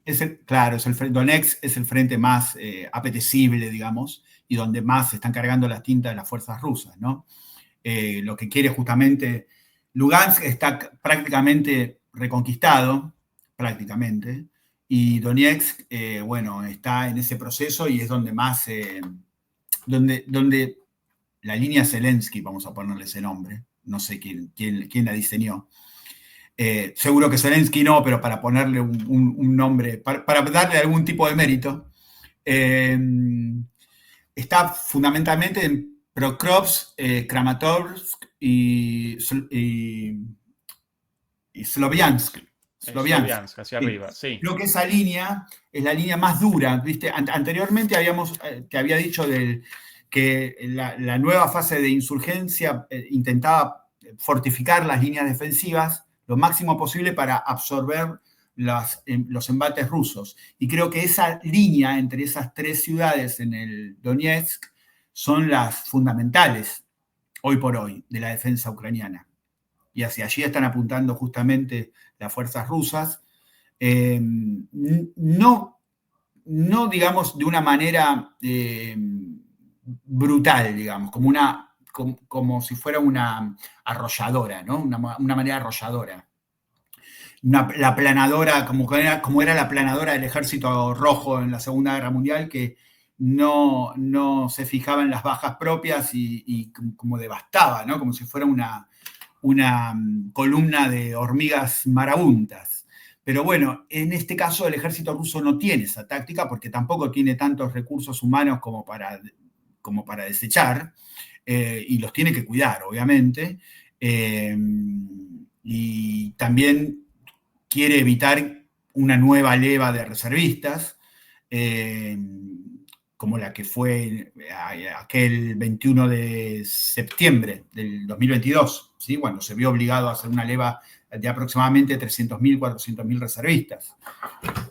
Donetsk. Donetsk es el frente más apetecible, digamos, y donde más se están cargando las tintas de las fuerzas rusas, ¿no? Lo que quiere justamente, Lugansk está prácticamente reconquistado, prácticamente, y Donetsk, bueno, está en ese proceso y es donde más, donde la línea Zelensky, vamos a ponerle ese nombre, no sé quién la diseñó. Seguro que Zelensky no, pero para ponerle un nombre, para darle algún tipo de mérito, está fundamentalmente en Prokrovsk, Kramatorsk y Sloviansk, Sloviansk. hacia Sí. arriba, sí. Creo que esa línea es la línea más dura, ¿viste? Anteriormente te había dicho que la nueva fase de insurgencia intentaba fortificar las líneas defensivas lo máximo posible para absorber los embates rusos. Y creo que esa línea entre esas tres ciudades en el Donetsk son las fundamentales hoy por hoy de la defensa ucraniana. Y hacia allí están apuntando justamente las fuerzas rusas. No, digamos, de una manera brutal, digamos, como si fuera una arrolladora, ¿no? Una manera arrolladora. La planadora, como era la planadora del Ejército Rojo en la Segunda Guerra Mundial, que no se fijaba en las bajas propias y como devastaba, ¿no? Como si fuera una columna de hormigas marabuntas. Pero bueno, en este caso el ejército ruso no tiene esa táctica porque tampoco tiene tantos recursos humanos como para desechar, y los tiene que cuidar, obviamente. Y también quiere evitar una nueva leva de reservistas, como la que fue aquel 21 de septiembre del 2022, ¿sí? Cuando se vio obligado a hacer una leva de aproximadamente 300.000, 400.000 reservistas.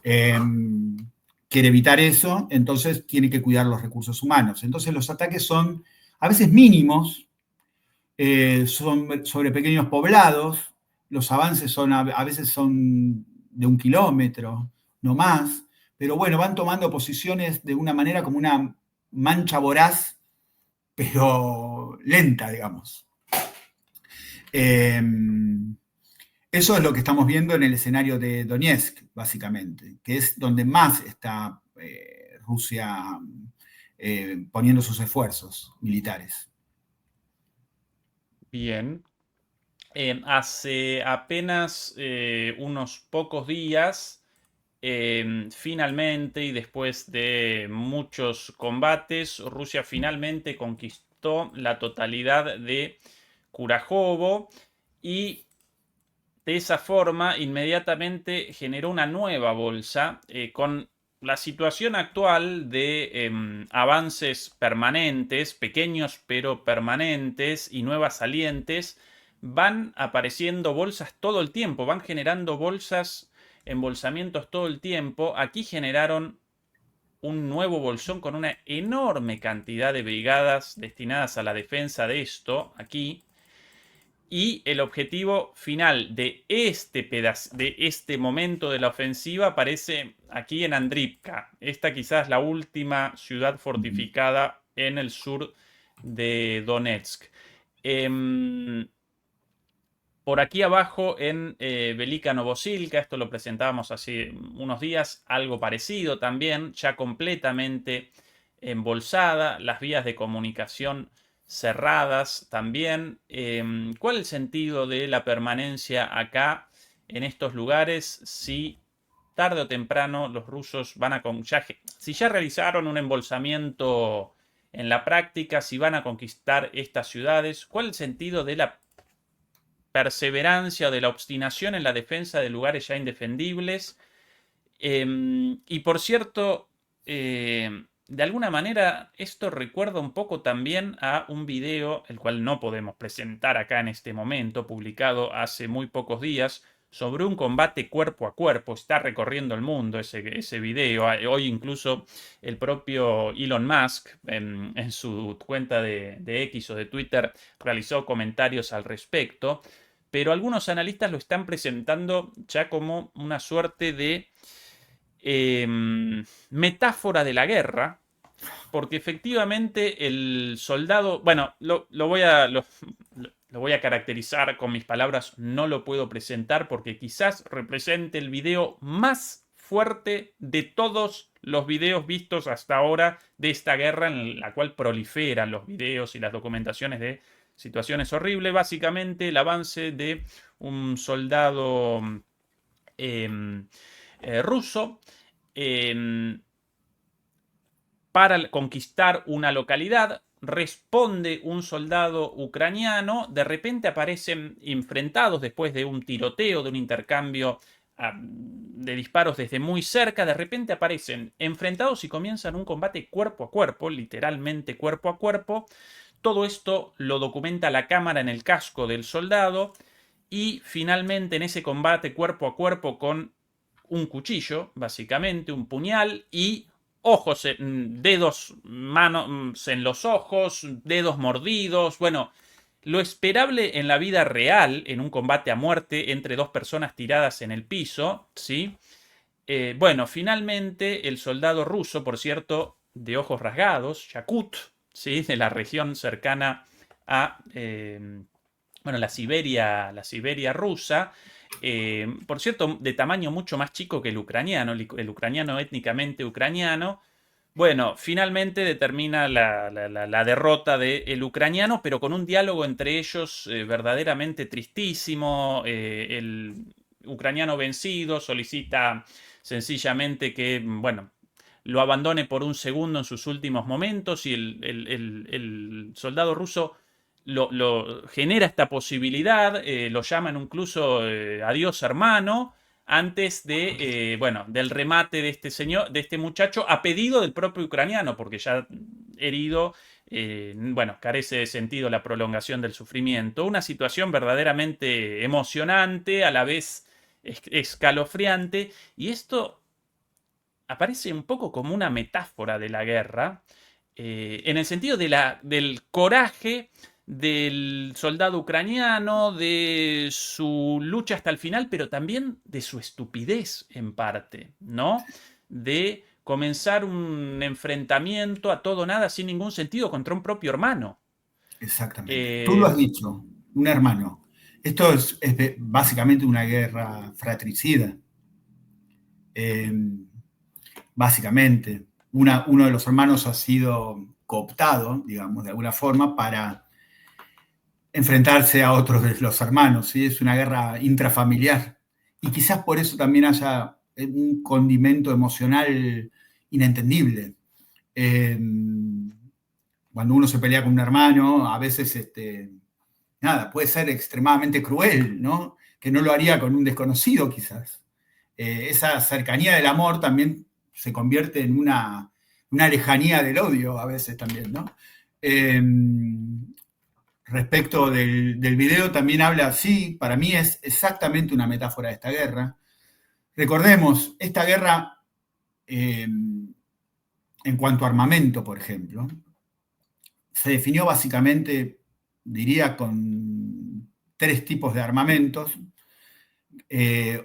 Quiere evitar eso, entonces tiene que cuidar los recursos humanos. Entonces los ataques son a veces mínimos, son sobre pequeños poblados, los avances a veces son de 1 kilómetro, no más, pero bueno, van tomando posiciones de una manera como una mancha voraz, pero lenta, digamos. Eso es lo que estamos viendo en el escenario de Donetsk, básicamente, que es donde más está Rusia poniendo sus esfuerzos militares. Bien. Hace apenas unos pocos días, finalmente, y después de muchos combates, Rusia finalmente conquistó la totalidad de Kurajovo y de esa forma inmediatamente generó una nueva bolsa con la situación actual de avances permanentes, pequeños pero permanentes y nuevas salientes. Van apareciendo bolsas todo el tiempo, van generando bolsas, embolsamientos todo el tiempo. Aquí generaron un nuevo bolsón con una enorme cantidad de brigadas destinadas a la defensa de esto, aquí. Y el objetivo final de este momento de la ofensiva aparece aquí en Andrivka. Esta quizás la última ciudad fortificada en el sur de Donetsk. Por aquí abajo en Velika Novosilka, esto lo presentábamos hace unos días, algo parecido también, ya completamente embolsada, las vías de comunicación cerradas también. ¿Cuál es el sentido de la permanencia acá en estos lugares si tarde o temprano los rusos van a... si ya realizaron un embolsamiento en la práctica, si van a conquistar estas ciudades? ¿Cuál es el sentido de la perseverancia o de la obstinación en la defensa de lugares ya indefendibles? Y por cierto, de alguna manera esto recuerda un poco también a un video, el cual no podemos presentar acá en este momento, publicado hace muy pocos días, sobre un combate cuerpo a cuerpo. Está recorriendo el mundo ese video. Hoy incluso el propio Elon Musk en su cuenta de X o de Twitter realizó comentarios al respecto. Pero algunos analistas lo están presentando ya como una suerte de metáfora de la guerra, porque efectivamente el soldado, bueno, lo voy a caracterizar con mis palabras, no lo puedo presentar porque quizás represente el video más fuerte de todos los videos vistos hasta ahora de esta guerra, en la cual proliferan los videos y las documentaciones de situaciones horribles. Básicamente el avance de un soldado ruso para conquistar una localidad. Responde un soldado ucraniano, de repente aparecen enfrentados después de un tiroteo, de un intercambio de disparos desde muy cerca, de repente aparecen enfrentados y comienzan un combate cuerpo a cuerpo, literalmente cuerpo a cuerpo. Todo esto lo documenta la cámara en el casco del soldado y finalmente en ese combate cuerpo a cuerpo con un cuchillo, básicamente, un puñal y ojos, dedos, manos en los ojos, dedos mordidos, bueno, lo esperable en la vida real, en un combate a muerte entre dos personas tiradas en el piso, ¿sí? Bueno, finalmente el soldado ruso, por cierto, de ojos rasgados, Yakut, ¿sí? De la región cercana a bueno, la Siberia rusa, por cierto, de tamaño mucho más chico que el ucraniano étnicamente ucraniano. Bueno, finalmente determina la derrota del ucraniano, pero con un diálogo entre ellos verdaderamente tristísimo. El ucraniano vencido solicita sencillamente que, bueno, lo abandone por un segundo en sus últimos momentos y el soldado ruso genera esta posibilidad, lo llaman incluso adiós hermano, antes de, bueno, del remate de este señor, de este muchacho, a pedido del propio ucraniano, porque ya herido, bueno, carece de sentido la prolongación del sufrimiento. Una situación verdaderamente emocionante, a la vez escalofriante, y esto aparece un poco como una metáfora de la guerra, en el sentido del coraje del soldado ucraniano, de su lucha hasta el final, pero también de su estupidez en parte, ¿no? De comenzar un enfrentamiento a todo nada sin ningún sentido contra un propio hermano. Exactamente. Tú lo has dicho, un hermano. Esto es básicamente una guerra fratricida. Básicamente, uno de los hermanos ha sido cooptado, digamos, de alguna forma, para enfrentarse a otros de los hermanos, ¿sí? Es una guerra intrafamiliar. Y quizás por eso también haya un condimento emocional inentendible. Cuando uno se pelea con un hermano, a veces, nada, puede ser extremadamente cruel, ¿no? Que no lo haría con un desconocido, quizás. Esa cercanía del amor también se convierte en una lejanía del odio, a veces también, ¿no? Respecto del video también habla, sí, para mí es exactamente una metáfora de esta guerra. Recordemos, esta guerra, en cuanto a armamento, por ejemplo, se definió básicamente, diría, con 3 tipos de armamentos.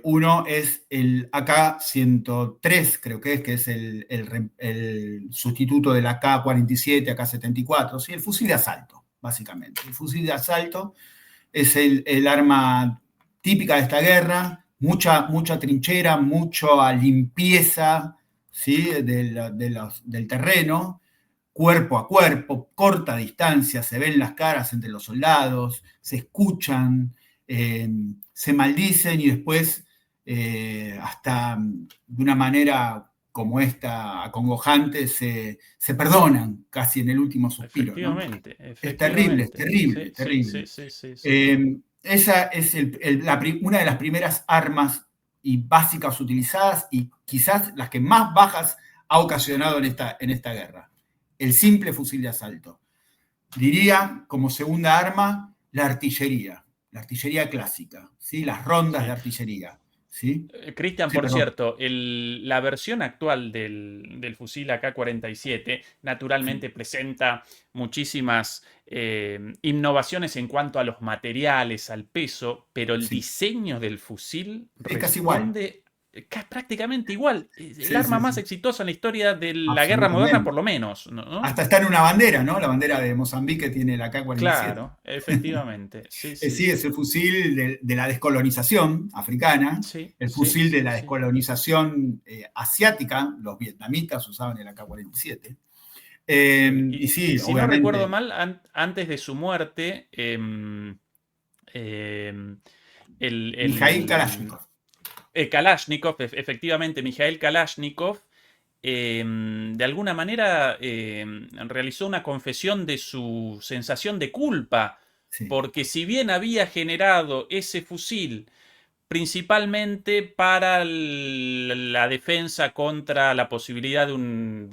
Uno es el AK-103, creo que es el sustituto del AK-47, AK-74, ¿sí? El fusil de asalto, básicamente. El fusil de asalto es el arma típica de esta guerra, mucha trinchera, mucha limpieza, ¿sí? del terreno, cuerpo a cuerpo, corta distancia, se ven las caras entre los soldados, se escuchan, se maldicen y después, hasta de una manera como esta, acongojante, se perdonan casi en el último suspiro, ¿no? Es terrible, terrible, terrible. Esa es una de las primeras armas y básicas utilizadas y quizás las que más bajas ha ocasionado en esta guerra. El simple fusil de asalto. Diría, como segunda arma, la artillería clásica, ¿sí? Las rondas de artillería. ¿Sí? Cristian, por cierto, la versión actual del fusil AK-47 naturalmente presenta muchísimas innovaciones en cuanto a los materiales, al peso, pero el diseño del fusil es casi igual. Prácticamente igual. El arma más exitosa en la historia de la guerra moderna, por lo menos, ¿no? Hasta está en una bandera, ¿no? La bandera de Mozambique tiene la AK-47. Claro, efectivamente. Sí, es el fusil de la descolonización africana, el fusil de la descolonización asiática. Los vietnamitas usaban el AK-47. Y sí, si no recuerdo mal, antes de su muerte, Mikhail Kalashnikov. Kalashnikov, efectivamente, Mikhail Kalashnikov, de alguna manera realizó una confesión de su sensación de culpa, porque si bien había generado ese fusil principalmente para la defensa contra la posibilidad de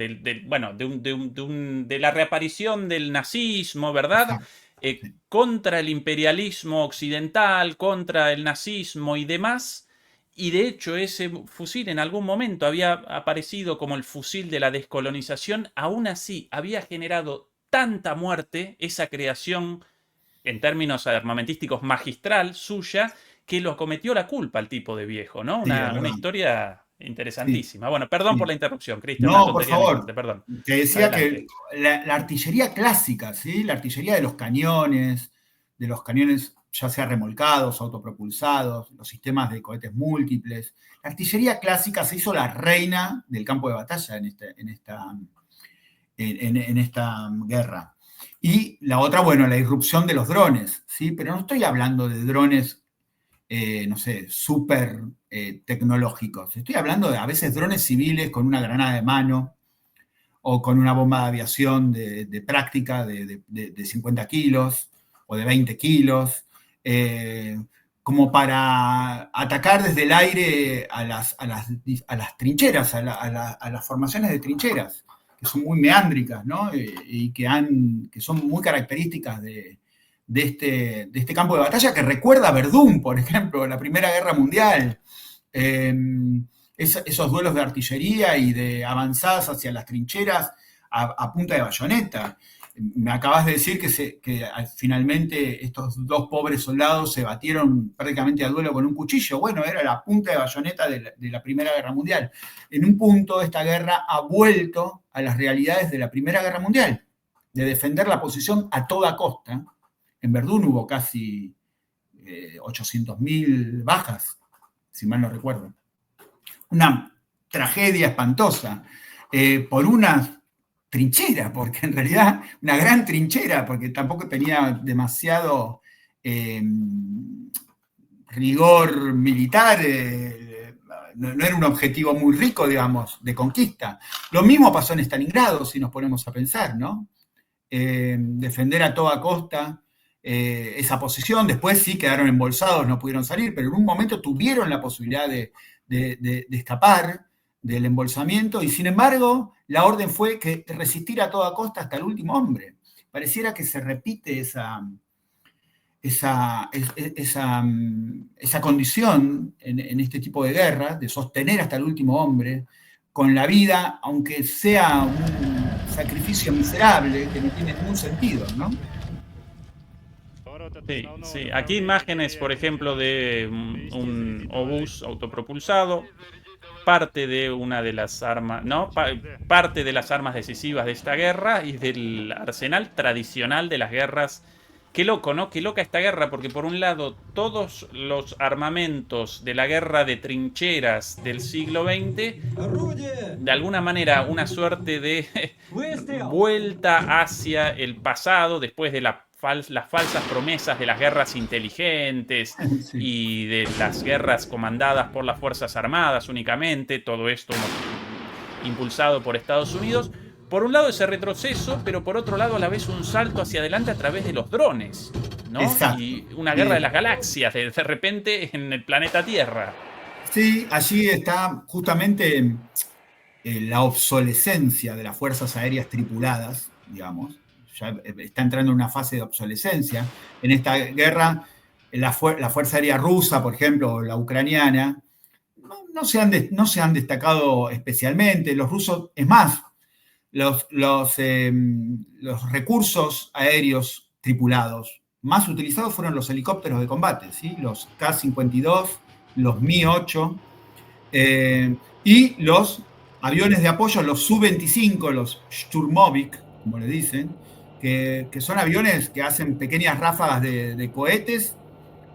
la reaparición del nazismo, ¿verdad? Exacto, sí. Contra el imperialismo occidental, contra el nazismo y demás. Y de hecho ese fusil en algún momento había aparecido como el fusil de la descolonización. Aún así había generado tanta muerte esa creación en términos armamentísticos magistral suya, que lo cometió la culpa al tipo de viejo, ¿no? Sí, es Una verdad. historia Sí, interesantísima. Bueno, perdón por sí. la interrupción, Cristian, una No, por tontería de mi favor. parte, perdón. Te decía que Adelante. la artillería clásica, ¿sí? La artillería de los cañones ya sea remolcados, autopropulsados, los sistemas de cohetes múltiples. La artillería clásica se hizo la reina del campo de batalla en esta guerra. Y la otra, bueno, la irrupción de los drones, ¿sí? Pero no estoy hablando de drones, no sé, súper tecnológicos. Estoy hablando de a veces drones civiles con una granada de mano o con una bomba de aviación de práctica de 50 kilos o de 20 kilos, como para atacar desde el aire a las trincheras, a las formaciones de trincheras, que son muy meándricas, ¿no? Y que son muy características de este campo de batalla que recuerda a Verdún, por ejemplo, la Primera Guerra Mundial. Eh, Esos duelos de artillería y de avanzadas hacia las trincheras a punta de bayoneta. Me acabas de decir que finalmente estos dos pobres soldados se batieron prácticamente a duelo con un cuchillo. Bueno, era la punta de bayoneta de la Primera Guerra Mundial. En un punto, esta guerra ha vuelto a las realidades de la Primera Guerra Mundial, de defender la posición a toda costa. En Verdún hubo casi 800.000 bajas, si mal no recuerdo. Una tragedia espantosa por una trinchera, porque en realidad una gran trinchera, porque tampoco tenía demasiado rigor militar, no era un objetivo muy rico, digamos, de conquista. Lo mismo pasó en Stalingrado, si nos ponemos a pensar, ¿no? Defender a toda costa esa posición, después sí quedaron embolsados, no pudieron salir, pero en un momento tuvieron la posibilidad de escapar del embolsamiento y sin embargo la orden fue que resistir a toda costa hasta el último hombre. Pareciera que se repite esa condición en este tipo de guerra, de sostener hasta el último hombre, con la vida, aunque sea un sacrificio miserable, que no tiene ningún sentido, ¿no? Sí, sí. Aquí imágenes, por ejemplo, de un obús autopropulsado, parte de una de las armas, ¿no? Parte de las armas decisivas de esta guerra y del arsenal tradicional de las guerras. Qué loco, ¿no? Qué loca esta guerra, porque por un lado todos los armamentos de la guerra de trincheras del siglo XX, de alguna manera una suerte de vuelta hacia el pasado después de las falsas promesas de las guerras inteligentes Sí. y de las guerras comandadas por las Fuerzas Armadas únicamente, todo esto impulsado por Estados Unidos. Por un lado ese retroceso, pero por otro lado a la vez un salto hacia adelante a través de los drones, ¿no? Exacto. Y una guerra de las galaxias, de repente en el planeta Tierra. Sí, allí está justamente la obsolescencia de las fuerzas aéreas tripuladas, digamos, ya está entrando en una fase de obsolescencia. En esta guerra, la Fuerza Aérea Rusa, por ejemplo, o la ucraniana, no se han destacado especialmente. Los rusos, es más, los recursos aéreos tripulados más utilizados fueron los helicópteros de combate, ¿sí? Los K-52, los Mi-8 y los aviones de apoyo, los Su-25, los Sturmovik, como le dicen, que son aviones que hacen pequeñas ráfagas de cohetes,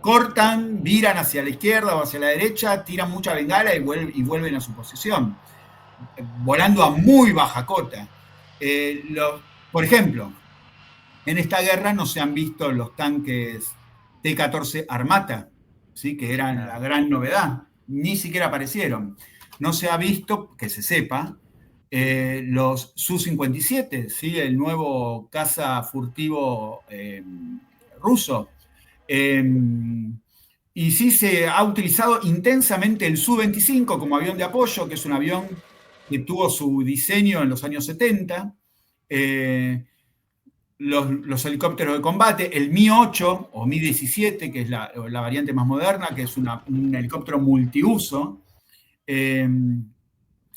cortan, viran hacia la izquierda o hacia la derecha, tiran mucha bengala y vuelven a su posición, volando a muy baja cota. Por ejemplo, en esta guerra no se han visto los tanques T-14 Armata, ¿sí? Que eran la gran novedad, ni siquiera aparecieron. No se ha visto, que se sepa, los Su-57, ¿sí? El nuevo caza furtivo ruso. Y sí se ha utilizado intensamente el Su-25 como avión de apoyo, que es un avión que tuvo su diseño en los años 70. Los helicópteros de combate, el Mi-8 o Mi-17, que es la variante más moderna, que es un helicóptero multiuso.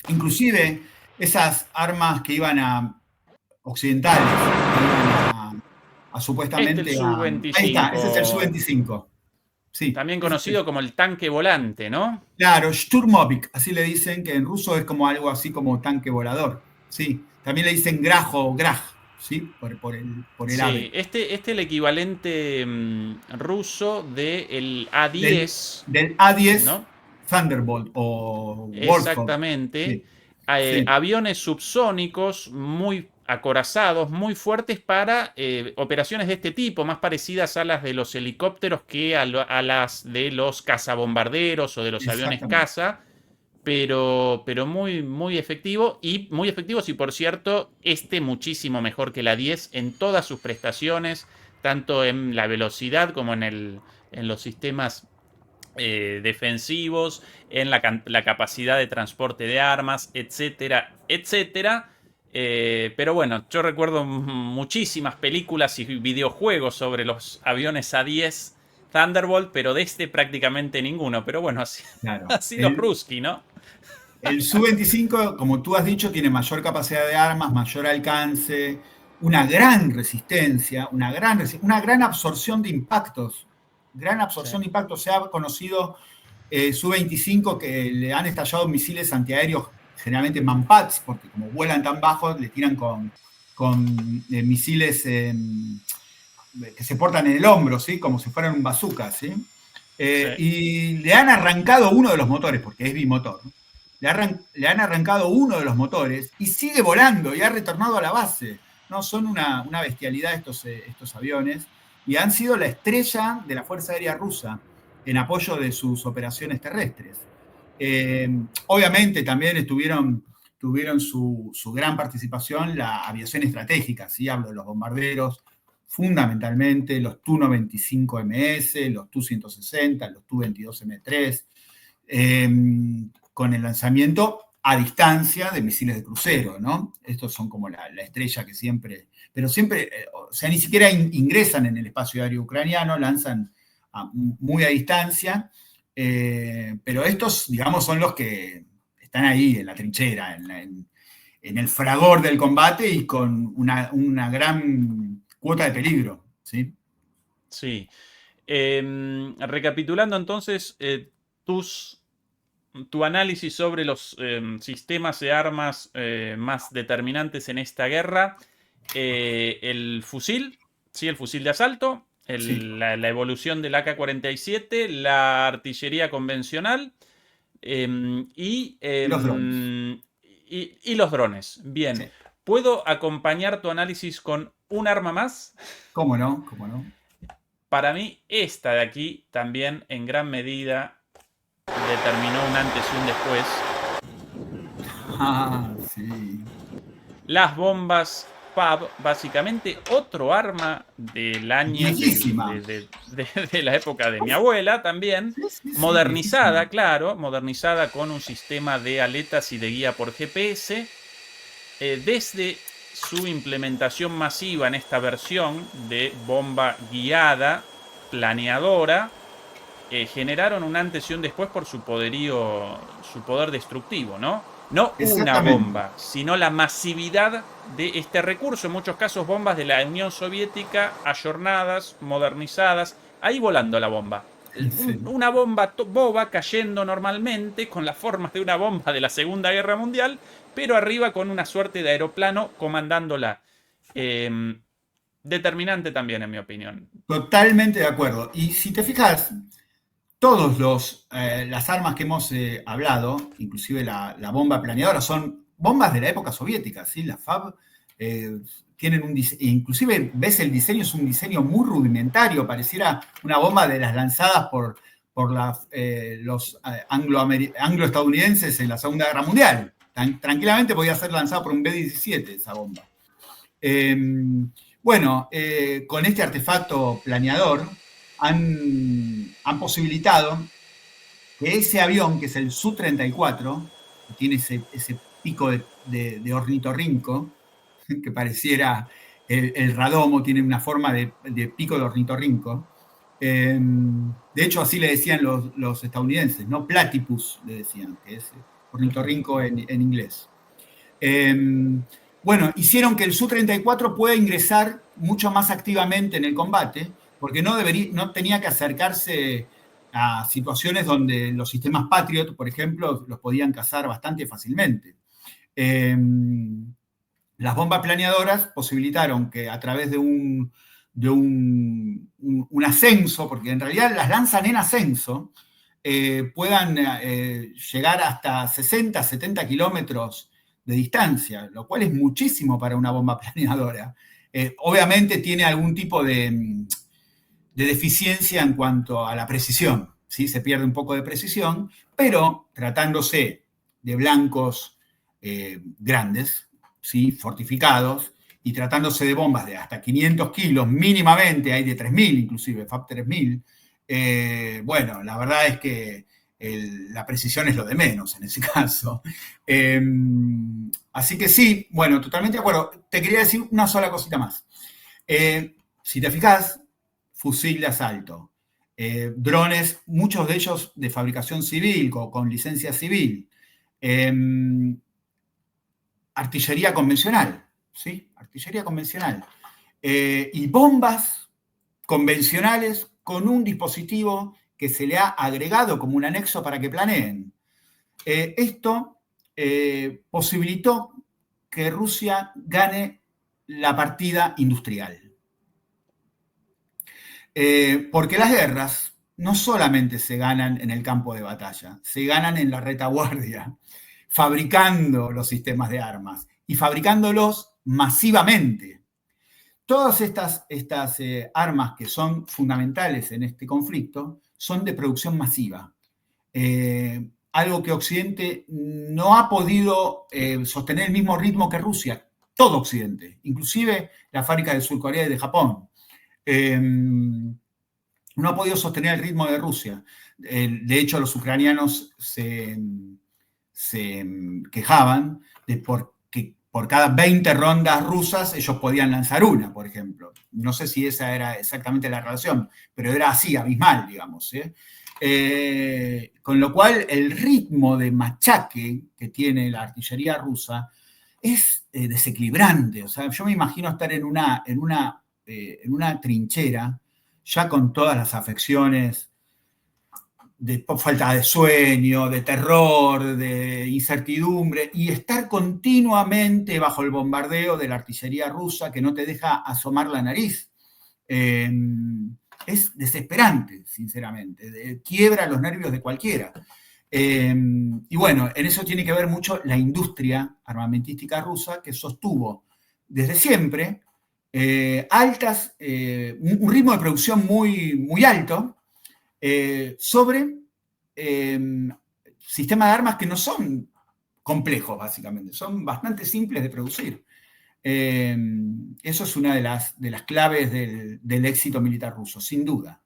Inclusive esas armas que iban a occidentales, que iban a supuestamente el ahí está, ese es el Su-25, Su-25. Sí, también ese es conocido como el tanque volante, ¿no? claro, Shturmovik, así le dicen, que en ruso es como algo así como tanque volador. Sí, también le dicen Graj o Graj, ¿sí? Por el Sí, ave. este es el equivalente ruso del Del, A-10, del A-10 ¿no? Thunderbolt o Warthog. Exactamente. Sí, sí, Aviones subsónicos muy acorazados, muy fuertes para operaciones de este tipo, más parecidas a las de los helicópteros que a las de los cazabombarderos o de los aviones exactamente. caza, pero muy, muy efectivo y muy efectivos y por cierto, este muchísimo mejor que la 10 en todas sus prestaciones, tanto en la velocidad como en los sistemas defensivos, en la capacidad de transporte de armas, etcétera, etcétera. Pero bueno, yo recuerdo muchísimas películas y videojuegos sobre los aviones A-10 Thunderbolt, pero de este prácticamente ninguno. Pero bueno, así, Claro. así los Ruski, ¿no? El Su-25, como tú has dicho, tiene mayor capacidad de armas, mayor alcance, una gran resistencia, una gran absorción de impactos. Gran Sí, absorción de impactos. Se ha conocido Su-25 que le han estallado misiles antiaéreos, generalmente Manpads, porque como vuelan tan bajo, le tiran con misiles que se portan en el hombro, ¿sí? Como si fueran un bazooka, ¿sí? sí. Y le han arrancado uno de los motores, porque es bimotor, ¿no? Le han arrancado uno de los motores y sigue volando y ha retornado a la base. ¿No? Son una bestialidad estos aviones y han sido la estrella de la Fuerza Aérea Rusa en apoyo de sus operaciones terrestres. Obviamente también tuvieron su gran participación la aviación estratégica, ¿sí? Hablo de los bombarderos, fundamentalmente los Tu-95MS, los Tu-160, los Tu-22M3, con el lanzamiento a distancia de misiles de crucero, ¿no? Estos son como la estrella que siempre, pero siempre, o sea, ni siquiera ingresan en el espacio aéreo ucraniano, lanzan muy a distancia, pero estos, digamos, son los que están ahí en la trinchera, en el fragor del combate y con una gran cuota de peligro, ¿sí? Sí. Recapitulando entonces, tu análisis sobre los sistemas de armas más determinantes en esta guerra, el fusil, sí, el fusil de asalto, Sí, la evolución del AK-47, la artillería convencional los drones. y los drones. Bien, Sí. ¿puedo acompañar tu análisis con un arma más? ¿Cómo no? ¿Cómo no? Para mí, esta de aquí también en gran medida determinó un antes y un después. Ah, sí. Las bombas PAB, básicamente otro arma del año, Viejísima. de la época de mi abuela también, Sí, sí, sí, modernizada, viejísima. claro, modernizada con un sistema de aletas y de guía por GPS. Desde su implementación masiva en esta versión de bomba guiada, planeadora, generaron un antes y un después por su poderío, su poder destructivo, ¿no? No una Exactamente. bomba, sino la masividad de este recurso. En muchos casos, bombas de la Unión Soviética ayornadas, modernizadas, ahí volando la bomba. Sí. Una bomba boba cayendo normalmente con las formas de una bomba de la Segunda Guerra Mundial, pero arriba con una suerte de aeroplano comandándola. Determinante también, en mi opinión. Totalmente de acuerdo. Y si te fijas, todas las armas que hemos hablado, inclusive la bomba planeadora, son bombas de la época soviética, ¿sí? Las FAB tienen inclusive ves el diseño, es un diseño muy rudimentario, pareciera una bomba de las lanzadas por los anglo-estadounidenses en la Segunda Guerra Mundial. Tranquilamente podía ser lanzada por un B-17 esa bomba. Bueno, con este artefacto planeador han posibilitado que ese avión, que es el Su-34, que tiene ese pico de ornitorrinco, que pareciera el radomo, tiene una forma de pico de ornitorrinco. De hecho, así le decían los estadounidenses, ¿no? Platypus le decían, que es ornitorrinco en inglés. Bueno, hicieron que el Su-34 pueda ingresar mucho más activamente en el combate, porque no tenía que acercarse a situaciones donde los sistemas Patriot, por ejemplo, los podían cazar bastante fácilmente. Las bombas planeadoras posibilitaron que a través de un ascenso, porque en realidad las lanzan en ascenso, puedan llegar hasta 60, 70 kilómetros de distancia, lo cual es muchísimo para una bomba planeadora. Obviamente tiene algún tipo de deficiencia en cuanto a la precisión, ¿sí? Se pierde un poco de precisión, pero tratándose de blancos grandes, ¿sí? Fortificados, y tratándose de bombas de hasta 500 kilos mínimamente, hay de 3.000 inclusive, FAB 3000, bueno, la verdad es que la precisión es lo de menos en ese caso. Así que sí, bueno, totalmente de acuerdo. Te quería decir una sola cosita más. Si te fijas, fusil de asalto, drones, muchos de ellos de fabricación civil, con licencia civil, artillería convencional, ¿sí? Artillería convencional. Y bombas convencionales con un dispositivo que se le ha agregado como un anexo para que planeen. Esto posibilitó que Rusia gane la partida industrial. Porque las guerras no solamente se ganan en el campo de batalla, se ganan en la retaguardia, fabricando los sistemas de armas y fabricándolos masivamente. Todas estas armas que son fundamentales en este conflicto son de producción masiva. Algo que Occidente no ha podido sostener el mismo ritmo que Rusia. Todo Occidente, inclusive la fábrica de Surcorea y de Japón. No ha podido sostener el ritmo de Rusia. De hecho, los ucranianos se quejaban de porque por cada 20 rondas rusas ellos podían lanzar una, por ejemplo. No sé si esa era exactamente la relación, pero era así, abismal, digamos. Con lo cual, el ritmo de machaque que tiene la artillería rusa es desequilibrante. O sea, yo me imagino estar en una trinchera, ya con todas las afecciones de falta de sueño, de terror, de incertidumbre, y estar continuamente bajo el bombardeo de la artillería rusa que no te deja asomar la nariz. Es desesperante, sinceramente, quiebra los nervios de cualquiera. Y bueno, en eso tiene que ver mucho la industria armamentística rusa, que sostuvo desde siempre un ritmo de producción muy, muy alto, sobre sistemas de armas que no son complejos, básicamente, son bastante simples de producir. Eso es una de las claves del éxito militar ruso, sin duda.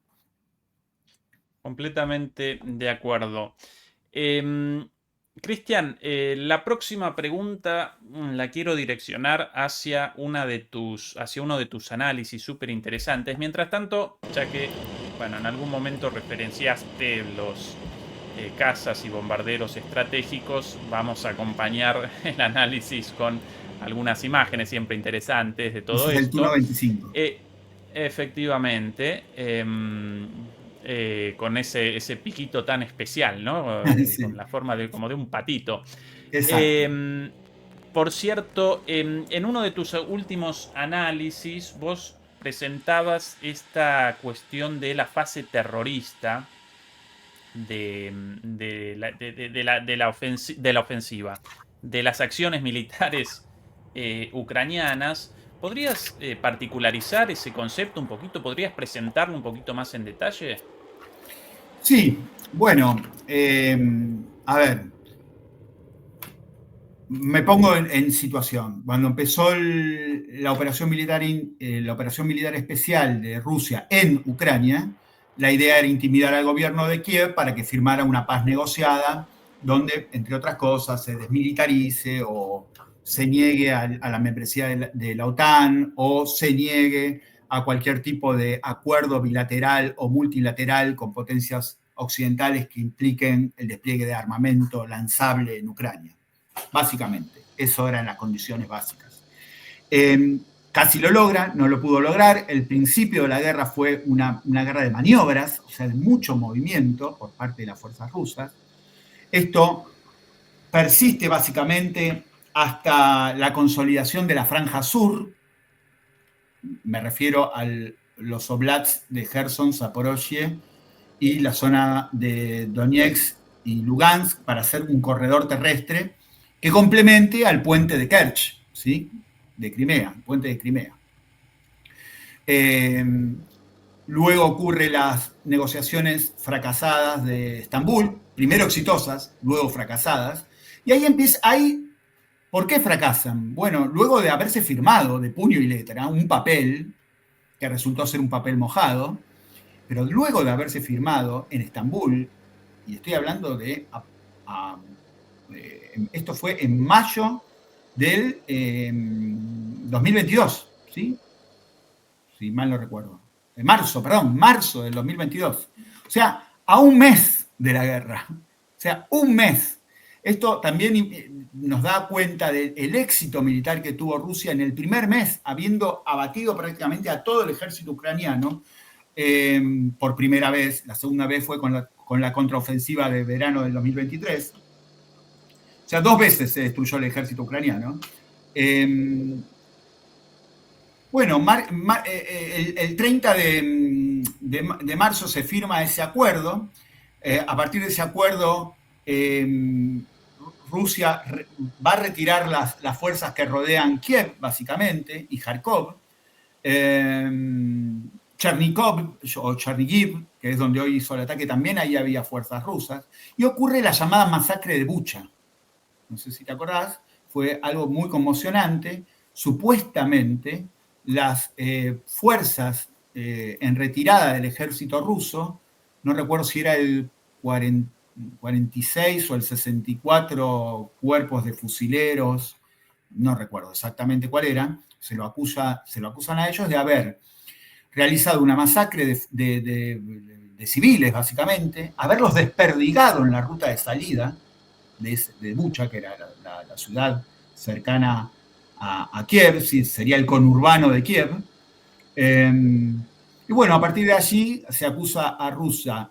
Completamente de acuerdo. Cristian, la próxima pregunta la quiero direccionar hacia uno de tus análisis súper interesantes. Mientras tanto, ya que, bueno, en algún momento referenciaste los cazas y bombarderos estratégicos, vamos a acompañar el análisis con algunas imágenes siempre interesantes de todo Ese es esto. el Tu-95. Efectivamente. Con ese piquito tan especial, ¿no? Sí. Con la forma como de un patito. Exacto. Por cierto, en uno de tus últimos análisis, vos presentabas esta cuestión de la fase terrorista de la ofensiva, de las acciones militares ucranianas. ¿Podrías particularizar ese concepto un poquito? ¿Podrías presentarlo un poquito más en detalle? Sí, bueno, a ver, me pongo en situación. Cuando empezó la operación militar especial de Rusia en Ucrania, la idea era intimidar al gobierno de Kiev para que firmara una paz negociada donde, entre otras cosas, se desmilitarice o se niegue a la membresía de la OTAN o se niegue a cualquier tipo de acuerdo bilateral o multilateral con potencias occidentales que impliquen el despliegue de armamento lanzable en Ucrania. Básicamente, eso eran las condiciones básicas. Casi lo logra, no lo pudo lograr. El principio de la guerra fue una guerra de maniobras, o sea, de mucho movimiento por parte de las fuerzas rusas. Esto persiste básicamente hasta la consolidación de la Franja Sur. Me refiero a los oblats de Gerson, Zaporozhye y la zona de Donetsk y Lugansk para hacer un corredor terrestre que complemente al puente de Kerch, ¿sí? De Crimea, el puente de Crimea. Luego ocurren las negociaciones fracasadas de Estambul, primero exitosas, luego fracasadas, y ahí empieza, ¿por qué fracasan? Bueno, luego de haberse firmado de puño y letra un papel, que resultó ser un papel mojado, pero luego de haberse firmado en Estambul, y estoy hablando de, esto fue en mayo del 2022, ¿sí? Si mal no recuerdo. Marzo del 2022. O sea, a un mes de la guerra. O sea, un mes. Esto también nos da cuenta del éxito militar que tuvo Rusia en el primer mes, habiendo abatido prácticamente a todo el ejército ucraniano por primera vez. La segunda vez fue con la contraofensiva de verano del 2023. O sea, 2 veces se destruyó el ejército ucraniano. Bueno, el 30 de marzo se firma ese acuerdo. A partir de ese acuerdo, Rusia va a retirar las fuerzas que rodean Kiev, básicamente, y Kharkov. Chernihiv, que es donde hoy hizo el ataque, también ahí había fuerzas rusas. Y ocurre la llamada masacre de Bucha. No sé si te acordás, fue algo muy conmocionante. Supuestamente, las fuerzas en retirada del ejército ruso, no recuerdo si era el 46 o el 64 cuerpos de fusileros, no recuerdo exactamente cuál era, se lo acusan a ellos de haber realizado una masacre de civiles, básicamente, haberlos desperdigado en la ruta de salida de Bucha, que era la ciudad cercana a Kiev, sí, sería el conurbano de Kiev. Y bueno, a partir de allí se acusa a Rusia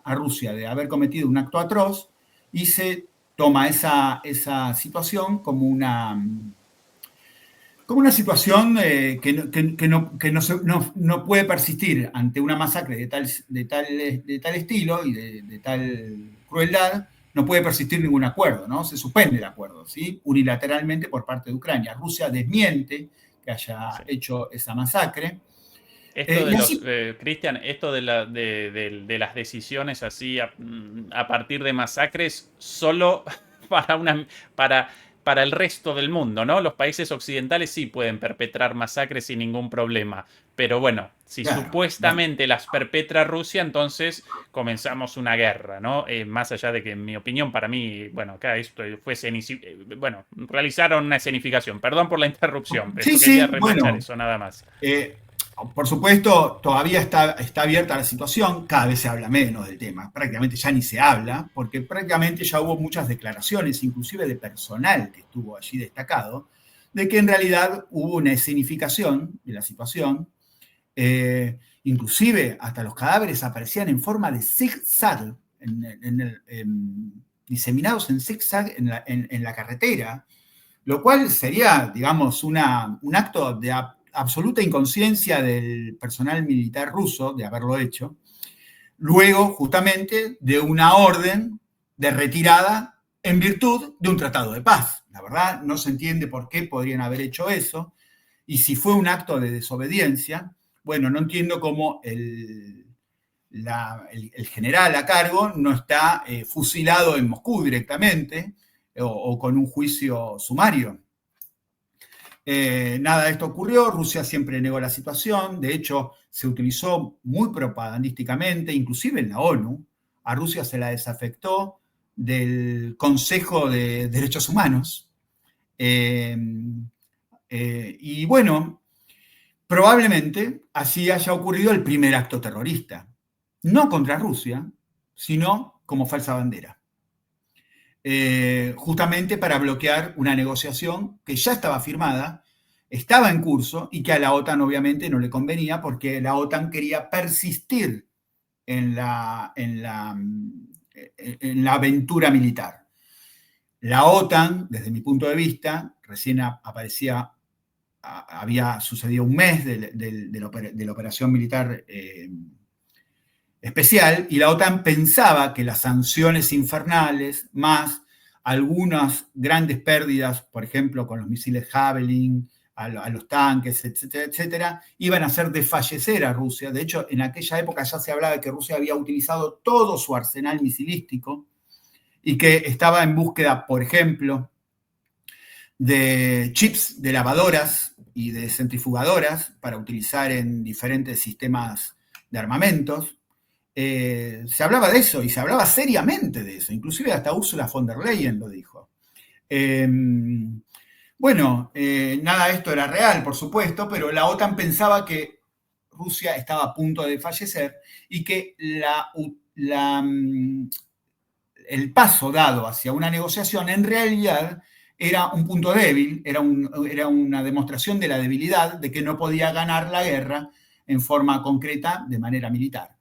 de haber cometido un acto atroz y se toma esa situación como una situación que no puede persistir ante una masacre de tal estilo y de tal crueldad. No puede persistir ningún acuerdo, ¿no? Se suspende el acuerdo, ¿sí? Unilateralmente por parte de Ucrania. Rusia desmiente que haya hecho esa masacre. Cristian, esto de las decisiones así a partir de masacres solo para el resto del mundo, ¿no? Los países occidentales sí pueden perpetrar masacres sin ningún problema. Pero bueno, si supuestamente las perpetra Rusia, entonces comenzamos una guerra, ¿no? Más allá de que, en mi opinión, para mí, bueno, acá esto fue realizaron una escenificación. Perdón por la interrupción, pero quería remachar eso, nada más. Por supuesto, todavía está abierta la situación, cada vez se habla menos del tema, prácticamente ya ni se habla, porque prácticamente ya hubo muchas declaraciones, inclusive de personal que estuvo allí destacado, de que en realidad hubo una escenificación de la situación, inclusive hasta los cadáveres aparecían en forma de zigzag, diseminados en zigzag en la carretera, lo cual sería, digamos, un acto de absoluta inconsciencia del personal militar ruso de haberlo hecho, luego justamente de una orden de retirada en virtud de un tratado de paz. La verdad, no se entiende por qué podrían haber hecho eso, y si fue un acto de desobediencia, bueno, no entiendo cómo el general a cargo no está fusilado en Moscú directamente o con un juicio sumario. Nada de esto ocurrió, Rusia siempre negó la situación, de hecho se utilizó muy propagandísticamente, inclusive en la ONU. A Rusia se la desafectó del Consejo de Derechos Humanos. Y bueno, probablemente así haya ocurrido el primer acto terrorista. No contra Rusia, sino como falsa bandera. Justamente para bloquear una negociación que ya estaba firmada, estaba en curso y que a la OTAN obviamente no le convenía porque la OTAN quería persistir en la aventura militar. La OTAN, desde mi punto de vista, recién había sucedido un mes de la operación militar especial, y la OTAN pensaba que las sanciones infernales, más algunas grandes pérdidas, por ejemplo, con los misiles Javelin, a los tanques, etcétera, etcétera, iban a hacer desfallecer a Rusia. De hecho, en aquella época ya se hablaba de que Rusia había utilizado todo su arsenal misilístico y que estaba en búsqueda, por ejemplo, de chips de lavadoras y de centrifugadoras para utilizar en diferentes sistemas de armamentos. Se hablaba de eso y se hablaba seriamente de eso, inclusive hasta Ursula von der Leyen lo dijo. Nada de esto era real, por supuesto, pero la OTAN pensaba que Rusia estaba a punto de fallecer y que el paso dado hacia una negociación en realidad era un punto débil, era una demostración de la debilidad, de que no podía ganar la guerra en forma concreta de manera militar.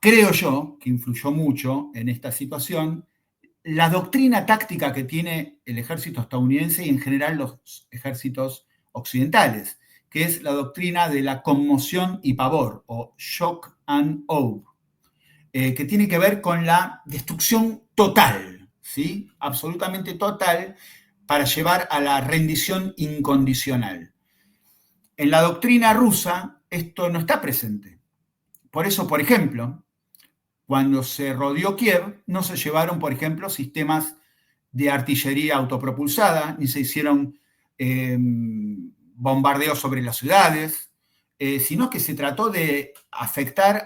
Creo yo que influyó mucho en esta situación la doctrina táctica que tiene el ejército estadounidense y en general los ejércitos occidentales, que es la doctrina de la conmoción y pavor, o shock and awe, que tiene que ver con la destrucción total, ¿sí? Absolutamente total, para llevar a la rendición incondicional. En la doctrina rusa esto no está presente. Por eso, por ejemplo, cuando se rodeó Kiev, no se llevaron, por ejemplo, sistemas de artillería autopropulsada, ni se hicieron bombardeos sobre las ciudades, sino que se trató de afectar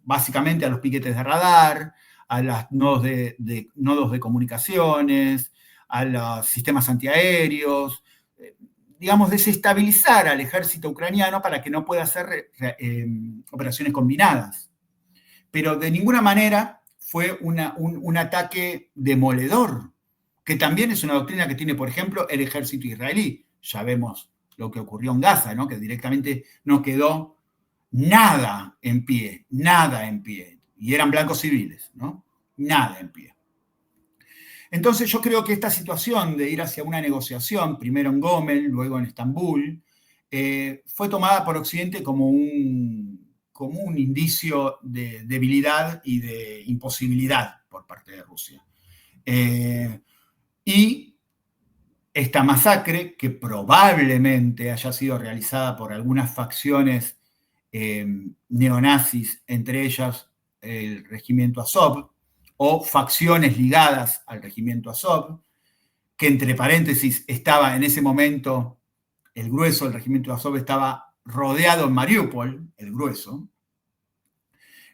básicamente a los piquetes de radar, a los nodos de comunicaciones, a los sistemas antiaéreos, digamos, desestabilizar al ejército ucraniano para que no pueda hacer operaciones combinadas. Pero de ninguna manera fue un ataque demoledor, que también es una doctrina que tiene, por ejemplo, el ejército israelí. Ya vemos lo que ocurrió en Gaza, ¿no? Que directamente no quedó nada en pie, y eran blancos civiles, ¿no? Nada en pie. Entonces yo creo que esta situación de ir hacia una negociación, primero en Gómel, luego en Estambul, fue tomada por Occidente como un indicio de debilidad y de imposibilidad por parte de Rusia. Y esta masacre, que probablemente haya sido realizada por algunas facciones neonazis, entre ellas el regimiento Azov, o facciones ligadas al regimiento Azov, que entre paréntesis estaba en ese momento, el grueso del regimiento Azov estaba rodeado en Mariupol, el grueso.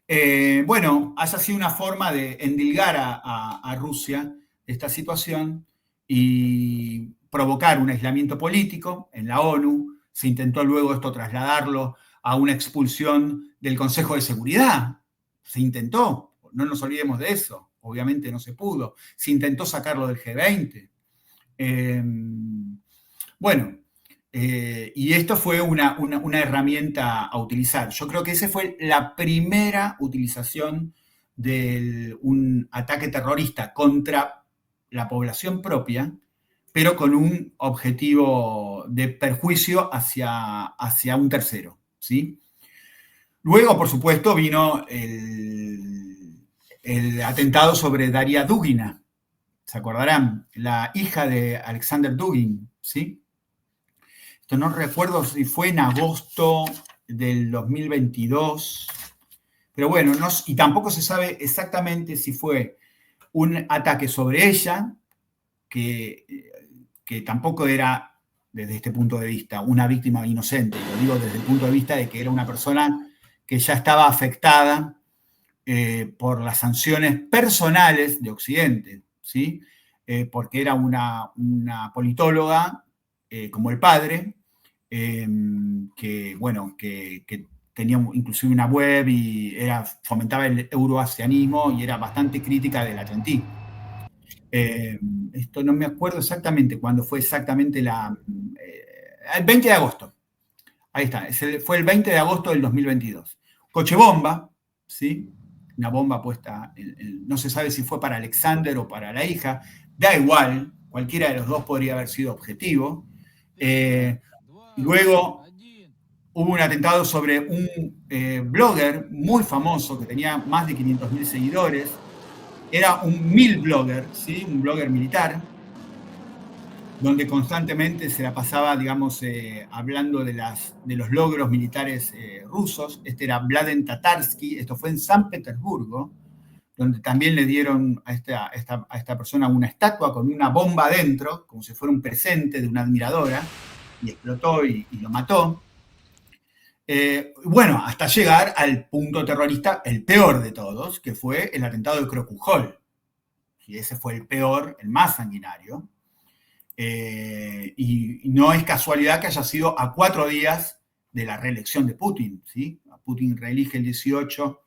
Haya sido una forma de endilgar a Rusia esta situación y provocar un aislamiento político en la ONU. Se intentó luego esto trasladarlo a una expulsión del Consejo de Seguridad. Se intentó, no nos olvidemos de eso, obviamente no se pudo. Se intentó sacarlo del G20. Y esto fue una herramienta a utilizar. Yo creo que esa fue la primera utilización de un ataque terrorista contra la población propia, pero con un objetivo de perjuicio hacia un tercero, ¿sí? Luego, por supuesto, vino el atentado sobre Daria Dugina, ¿se acordarán? La hija de Alexander Dugin, ¿sí? Esto no recuerdo si fue en agosto del 2022, pero bueno, y tampoco se sabe exactamente si fue un ataque sobre ella, que tampoco era desde este punto de vista, una víctima inocente. Lo digo desde el punto de vista de que era una persona que ya estaba afectada por las sanciones personales de Occidente, ¿sí? Porque era una politóloga como el padre, que, bueno, que tenía inclusive una web y fomentaba el euroasianismo y era bastante crítica del atlantismo. Esto no me acuerdo exactamente cuándo fue exactamente el 20 de agosto. Ahí está, fue el 20 de agosto del 2022. Coche bomba, ¿sí? Una bomba puesta, no se sabe si fue para Alexander o para la hija, da igual, cualquiera de los dos podría haber sido objetivo. Luego hubo un atentado sobre un blogger muy famoso que tenía más de 500.000 seguidores. Era un blogger, ¿sí? Un blogger militar, donde constantemente se la pasaba, digamos, hablando de los logros militares rusos. Este era Vladen Tatarsky, esto fue en San Petersburgo, donde también le dieron a esta persona una estatua con una bomba adentro, como si fuera un presente de una admiradora, y explotó y lo mató. Bueno, hasta llegar al punto terrorista, el peor de todos, que fue el atentado de Krokuchol. Y ese fue el peor, el más sanguinario. Y no es casualidad que haya sido a 4 días de la reelección de Putin, ¿sí? Putin reelige el 18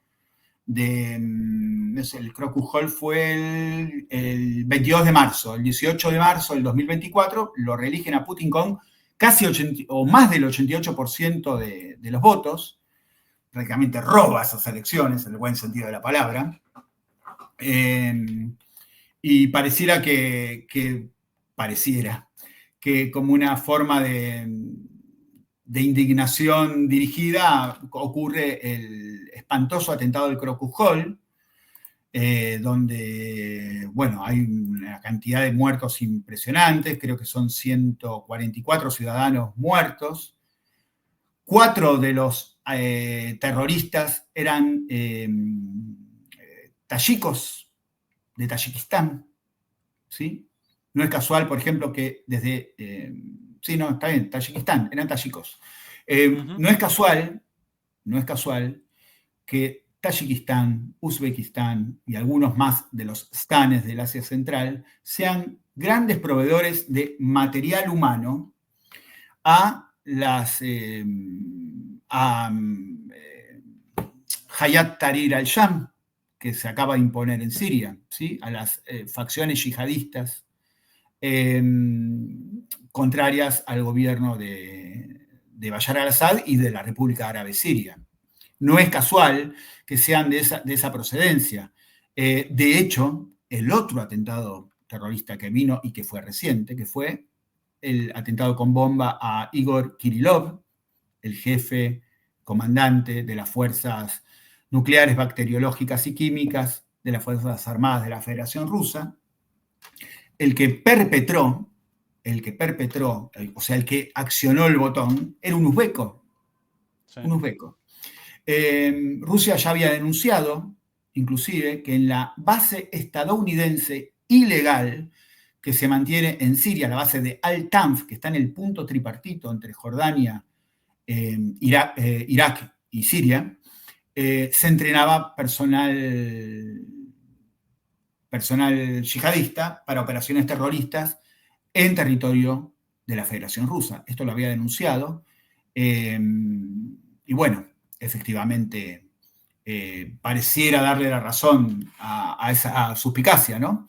el Krokuchol fue el 22 de marzo. El 18 de marzo del 2024 lo reeligen a Putin con casi o más del 88% de los votos. Prácticamente roba esas elecciones, en el buen sentido de la palabra. Y pareciera que como una forma de indignación dirigida ocurre el espantoso atentado del Krokuchol, donde, bueno, hay una cantidad de muertos impresionantes, creo que son 144 ciudadanos muertos. 4 de los terroristas eran tayikos de Tayikistán, ¿sí? No es casual, por ejemplo, que desde... sí, no, está bien, Tayikistán, eran tayikos. No es casual que Tayikistán, Uzbekistán y algunos más de los stanes del Asia Central sean grandes proveedores de material humano a Hayat Tahrir al-Sham, que se acaba de imponer en Siria, ¿sí? A las facciones yihadistas contrarias al gobierno de Bashar al-Assad y de la República Árabe Siria. No es casual que sean de esa procedencia. De hecho, el otro atentado terrorista que vino y que fue reciente, que fue el atentado con bomba a Igor Kirillov, el jefe comandante de las fuerzas nucleares, bacteriológicas y químicas de las Fuerzas Armadas de la Federación Rusa, el que perpetró, o sea, el que accionó el botón, era un uzbeco. Sí. Un uzbeco. Rusia ya había denunciado, inclusive, que en la base estadounidense ilegal que se mantiene en Siria, la base de Al-Tanf, que está en el punto tripartito entre Jordania, Irak y Siria, se entrenaba personal yihadista para operaciones terroristas en territorio de la Federación Rusa. Esto lo había denunciado. Y bueno, efectivamente pareciera darle la razón a esa suspicacia, ¿no?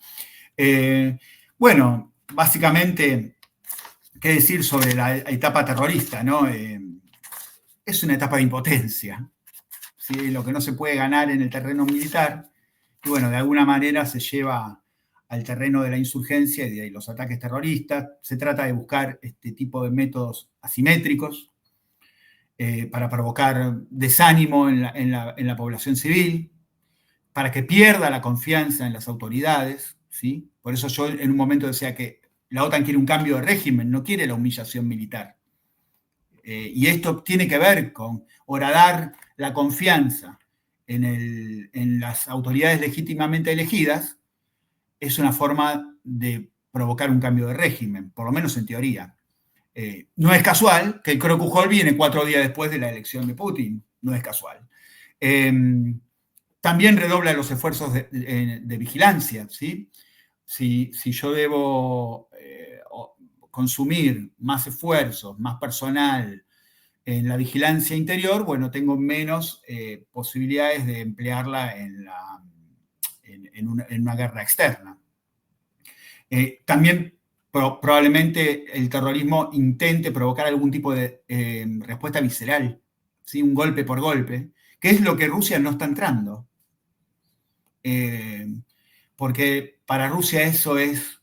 Bueno, básicamente, ¿qué decir sobre la etapa terrorista, ¿no? Es una etapa de impotencia, ¿sí? Lo que no se puede ganar en el terreno militar, y bueno, de alguna manera se lleva al terreno de la insurgencia y de los ataques terroristas. Se trata de buscar este tipo de métodos asimétricos para provocar desánimo en la población civil, para que pierda la confianza en las autoridades, ¿sí? Por eso yo en un momento decía que la OTAN quiere un cambio de régimen, no quiere la humillación militar. Y esto tiene que ver con horadar la confianza en las autoridades legítimamente elegidas, es una forma de provocar un cambio de régimen, por lo menos en teoría. No es casual que el Crocus Hall viene 4 días después de la elección de Putin, no es casual. También redobla los esfuerzos de vigilancia, ¿sí? Si yo debo consumir más esfuerzos, más personal en la vigilancia interior, bueno, tengo menos posibilidades de emplearla en una guerra externa. También probablemente el terrorismo intente provocar algún tipo de respuesta visceral, ¿sí? Un golpe por golpe, que es lo que Rusia no está entrando. Porque para Rusia eso es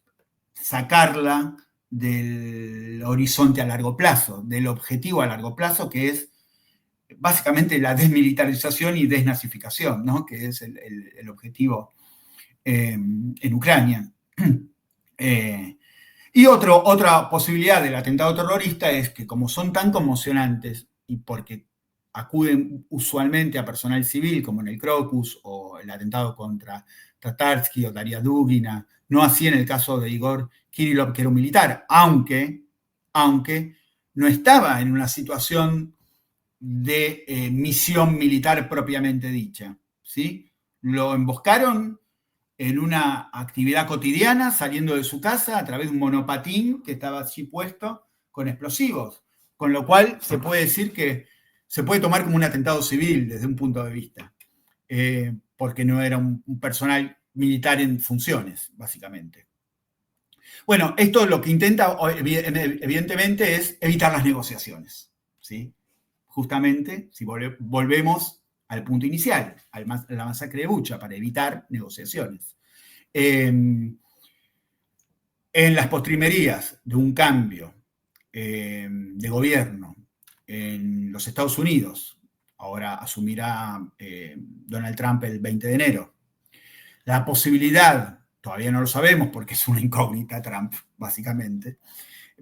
sacarla del horizonte a largo plazo, del objetivo a largo plazo, que es básicamente la desmilitarización y desnazificación, ¿no? Que es el objetivo en Ucrania. Y otra posibilidad del atentado terrorista es que como son tan conmocionantes y porque acuden usualmente a personal civil, como en el Crocus o el atentado contra Tatarsky o Daria Dugina, no así en el caso de Igor Kirillov, que era un militar, aunque no estaba en una situación de misión militar propiamente dicha, ¿sí? Lo emboscaron en una actividad cotidiana, saliendo de su casa a través de un monopatín que estaba allí puesto con explosivos, con lo cual se puede decir que se puede tomar como un atentado civil desde un punto de vista, porque no era un personal militar en funciones, básicamente. Bueno, esto lo que intenta, evidentemente, es evitar las negociaciones, ¿sí? Justamente, si volvemos al punto inicial, a la masacre de Bucha, para evitar negociaciones. En las postrimerías de un cambio de gobierno en los Estados Unidos, ahora asumirá Donald Trump el 20 de enero, la posibilidad, todavía no lo sabemos porque es una incógnita Trump, básicamente,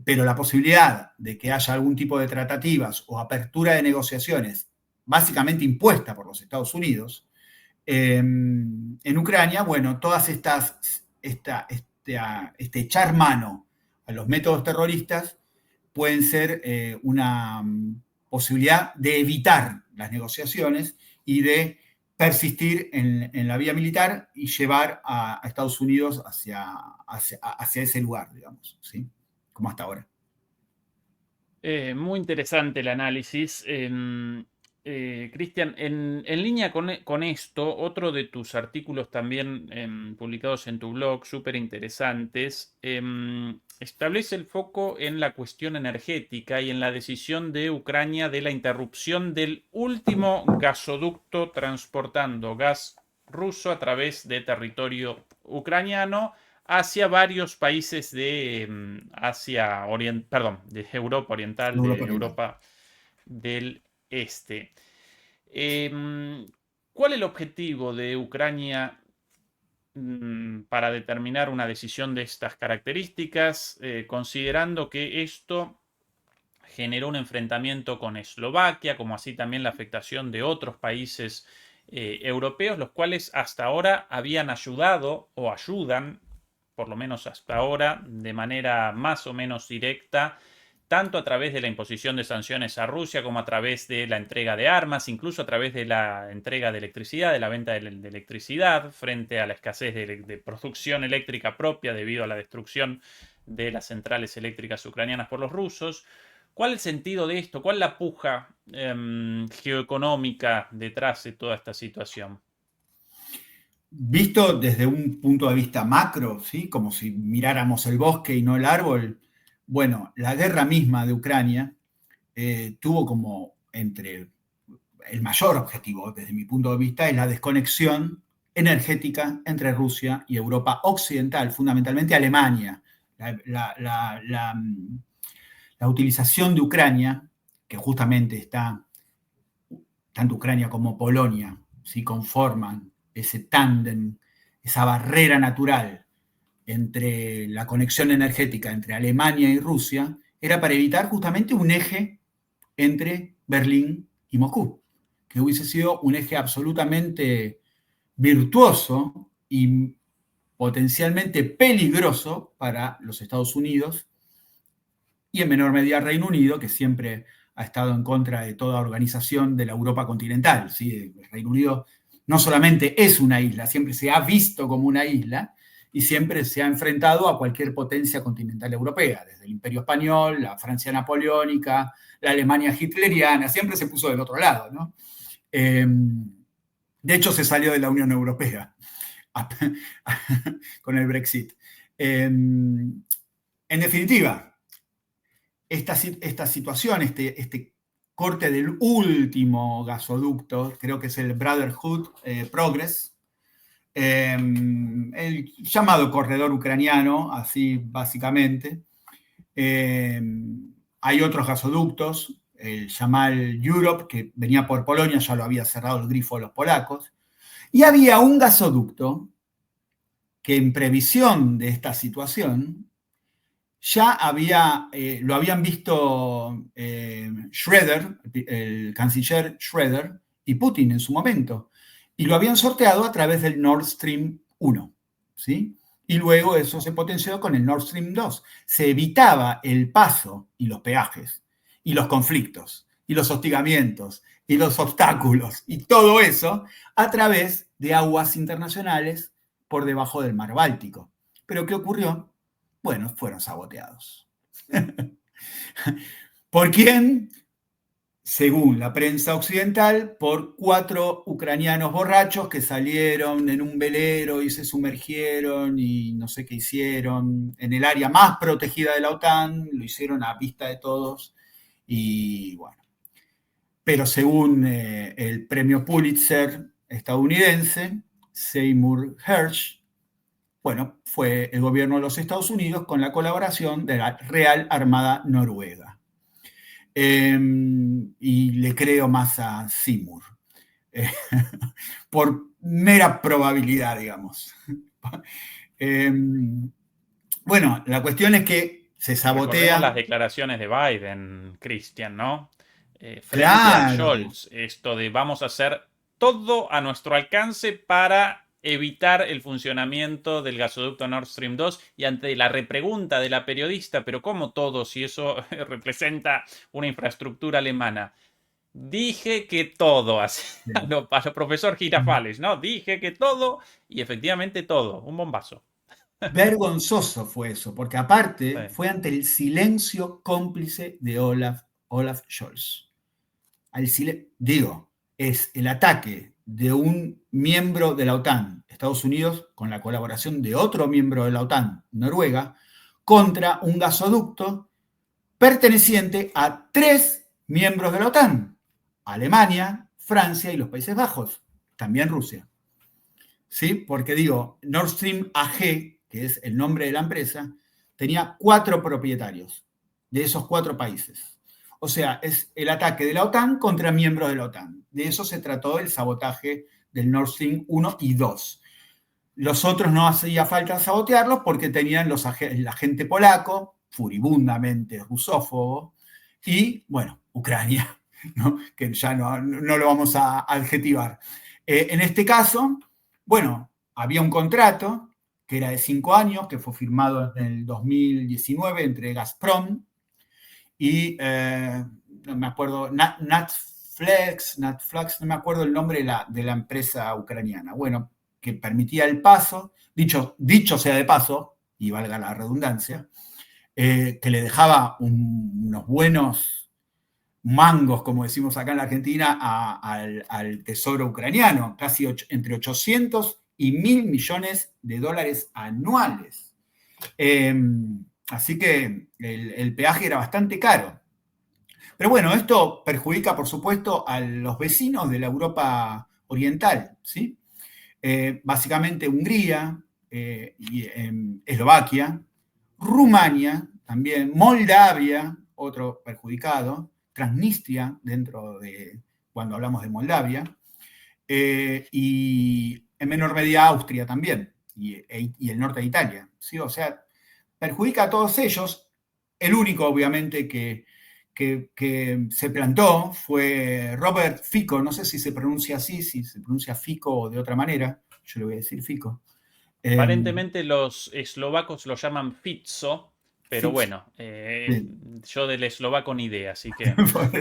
pero la posibilidad de que haya algún tipo de tratativas o apertura de negociaciones, básicamente impuesta por los Estados Unidos, en Ucrania, bueno, todas este echar mano a los métodos terroristas pueden ser una posibilidad de evitar las negociaciones y de persistir en la vía militar y llevar a Estados Unidos hacia ese lugar, digamos, ¿sí? Como hasta ahora. Muy interesante el análisis. Cristian, en línea con esto, otro de tus artículos también publicados en tu blog, súper interesantes, establece el foco en la cuestión energética y en la decisión de Ucrania de la interrupción del último gasoducto transportando gas ruso a través de territorio ucraniano hacia varios países de Asia Oriental, de Europa Oriental, de Europa del Este. ¿Cuál es el objetivo de Ucrania para determinar una decisión de estas características, considerando que esto generó un enfrentamiento con Eslovaquia, como así también la afectación de otros países europeos, los cuales hasta ahora habían ayudado o ayudan, por lo menos hasta ahora, de manera más o menos directa, tanto a través de la imposición de sanciones a Rusia como a través de la entrega de armas, incluso a través de la entrega de electricidad, de la venta de electricidad, frente a la escasez de producción eléctrica propia debido a la destrucción de las centrales eléctricas ucranianas por los rusos. ¿Cuál es el sentido de esto? ¿Cuál es la puja geoeconómica detrás de toda esta situación? Visto desde un punto de vista macro, ¿sí? Como si miráramos el bosque y no el árbol, bueno, la guerra misma de Ucrania tuvo como el mayor objetivo, desde mi punto de vista, es la desconexión energética entre Rusia y Europa occidental, fundamentalmente Alemania. La utilización de Ucrania, que justamente está, tanto Ucrania como Polonia, ¿sí? Conforman ese tándem, esa barrera natural entre la conexión energética entre Alemania y Rusia, era para evitar justamente un eje entre Berlín y Moscú, que hubiese sido un eje absolutamente virtuoso y potencialmente peligroso para los Estados Unidos y en menor medida Reino Unido, que siempre ha estado en contra de toda organización de la Europa continental. ¿Sí? El Reino Unido no solamente es una isla, siempre se ha visto como una isla y siempre se ha enfrentado a cualquier potencia continental europea, desde el Imperio Español, la Francia napoleónica, la Alemania hitleriana, siempre se puso del otro lado, ¿no? De hecho, se salió de la Unión Europea con el Brexit. En definitiva, esta situación, este corte del último gasoducto, creo que es el Brotherhood Progress, el llamado corredor ucraniano, así básicamente. Hay otros gasoductos, el Yamal Europe, que venía por Polonia, ya lo había cerrado el grifo los polacos, y había un gasoducto que en previsión de esta situación ya lo habían visto Schroeder, el canciller Schroeder, y Putin en su momento, y lo habían sorteado a través del Nord Stream 1, ¿sí? Y luego eso se potenció con el Nord Stream 2. Se evitaba el paso y los peajes, y los conflictos, y los hostigamientos, y los obstáculos, y todo eso a través de aguas internacionales por debajo del mar Báltico. ¿Pero qué ocurrió? Bueno, fueron saboteados. ¿Por quién? Según la prensa occidental, por 4 ucranianos borrachos que salieron en un velero y se sumergieron y no sé qué hicieron en el área más protegida de la OTAN, lo hicieron a vista de todos y bueno. Pero según el premio Pulitzer estadounidense, Seymour Hersh, bueno, fue el gobierno de los Estados Unidos con la colaboración de la Real Armada Noruega. Y le creo más a Seymour, por mera probabilidad, digamos. Bueno, la cuestión es que se sabotea. Recordemos las declaraciones de Biden, Christian, ¿no? Frente a Claro. Scholz, esto de vamos a hacer todo a nuestro alcance para evitar el funcionamiento del gasoducto Nord Stream 2 y ante la repregunta de la periodista, pero ¿cómo todo si eso representa una infraestructura alemana? Dije que todo, así, Sí. a lo profesor Girafales, ¿no? Dije que todo y efectivamente todo, un bombazo. Vergonzoso fue eso, porque aparte Sí. fue ante el silencio cómplice de Olaf Scholz. Digo, es el ataque de un miembro de la OTAN, Estados Unidos, con la colaboración de otro miembro de la OTAN, Noruega, contra un gasoducto perteneciente a 3 miembros de la OTAN, Alemania, Francia y los Países Bajos, también Rusia. ¿Sí? Porque digo, Nord Stream AG, que es el nombre de la empresa, tenía 4 propietarios de esos 4 países. O sea, es el ataque de la OTAN contra miembros de la OTAN. De eso se trató el sabotaje del Nord Stream 1 y 2. Los otros no hacía falta sabotearlos porque tenían el agente polaco, furibundamente rusófobo, y, bueno, Ucrania, ¿no? Que ya no lo vamos a adjetivar. En este caso, bueno, había un contrato que era de 5 años, que fue firmado en el 2019 entre Gazprom y, no me acuerdo, Natflex, no me acuerdo el nombre de la empresa ucraniana. Bueno, que permitía el paso, dicho sea de paso, y valga la redundancia, que le dejaba unos buenos mangos, como decimos acá en la Argentina, al tesoro ucraniano, casi entre 800 y 1.000 millones de dólares anuales. Así que el peaje era bastante caro. Pero bueno, esto perjudica, por supuesto, a los vecinos de la Europa oriental, ¿sí? Básicamente Hungría, y Eslovaquia, Rumania también, Moldavia, otro perjudicado, Transnistria, dentro de cuando hablamos de Moldavia, y en menor medida Austria también, y el norte de Italia, ¿sí? O sea, perjudica a todos ellos. El único, obviamente, que se plantó fue Robert Fico, no sé si se pronuncia así, si se pronuncia Fico o de otra manera, yo le voy a decir Fico. Aparentemente los eslovacos lo llaman Fico, pero Sí, bueno, bien. yo del eslovaco ni idea, así que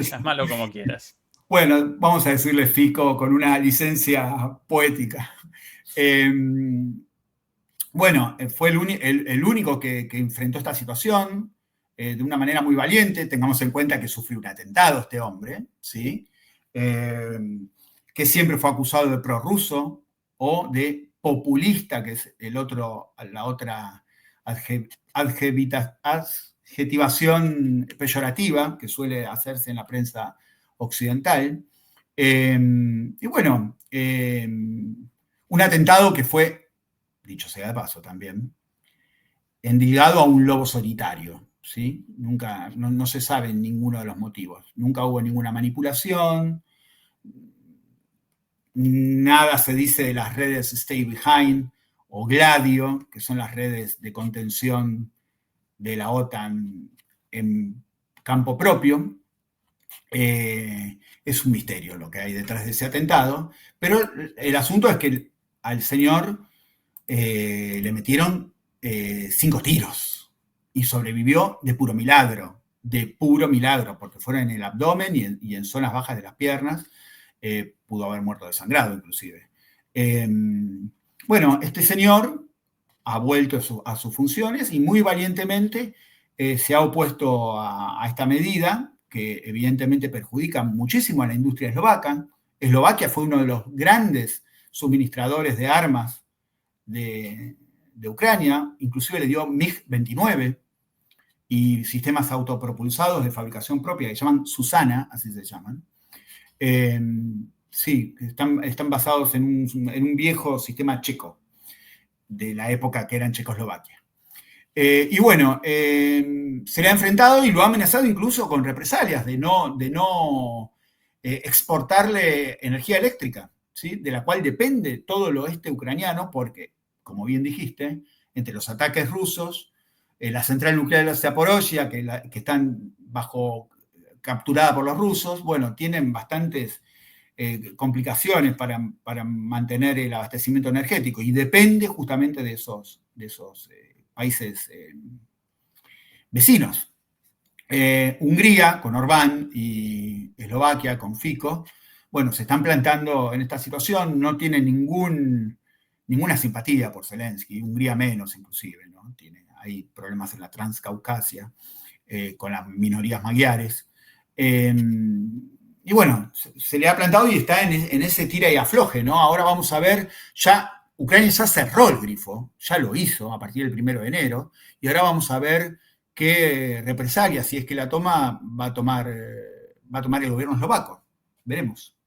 llámalo como quieras. Bueno, vamos a decirle Fico con una licencia poética. Eh, bueno, fue el único que enfrentó esta situación de una manera muy valiente. Tengamos en cuenta que sufrió un atentado este hombre, ¿sí? Eh, que siempre fue acusado de prorruso o de populista, que es la otra adjetivación peyorativa que suele hacerse en la prensa occidental. Y bueno, un atentado que fue, dicho sea de paso también, endilgado a un lobo solitario, ¿sí? Nunca, no se sabe ninguno de los motivos. Nunca hubo ninguna manipulación, nada se dice de las redes Stay Behind o Gladio, que son las redes de contención de la OTAN en campo propio. Es un misterio lo que hay detrás de ese atentado, pero el asunto es que al señor le metieron 5 tiros y sobrevivió de puro milagro, porque fueron en el abdomen y en zonas bajas de las piernas. Pudo haber muerto desangrado inclusive. Bueno, este señor ha vuelto a sus funciones y muy valientemente se ha opuesto a esta medida que evidentemente perjudica muchísimo a la industria eslovaca. Eslovaquia fue uno de los grandes suministradores de armas de Ucrania, inclusive le dio MiG-29 y sistemas autopropulsados de fabricación propia que se llaman Susana, así se llaman. Sí, están basados en un viejo sistema checo de la época que era en Checoslovaquia. Y bueno, se le ha enfrentado y lo ha amenazado incluso con represalias de no exportarle energía eléctrica, ¿sí? De la cual depende todo el oeste ucraniano, porque, como bien dijiste, entre los ataques rusos, la central nuclear de Zaporozhia, que están capturada por los rusos, bueno, tienen bastantes complicaciones para mantener el abastecimiento energético y depende justamente de esos países vecinos. Hungría con Orbán y Eslovaquia con Fico, bueno, se están plantando en esta situación, no tienen ninguna simpatía por Zelensky, Hungría menos inclusive, ¿no? Hay problemas en la Transcaucasia con las minorías magiares. Y bueno, se le ha plantado y está en ese tira y afloje, ¿no? Ahora vamos a ver, Ucrania ya cerró el grifo, ya lo hizo a partir del 1 de enero, y ahora vamos a ver qué represalia, si es que la toma, va a tomar el gobierno eslovaco. Veremos.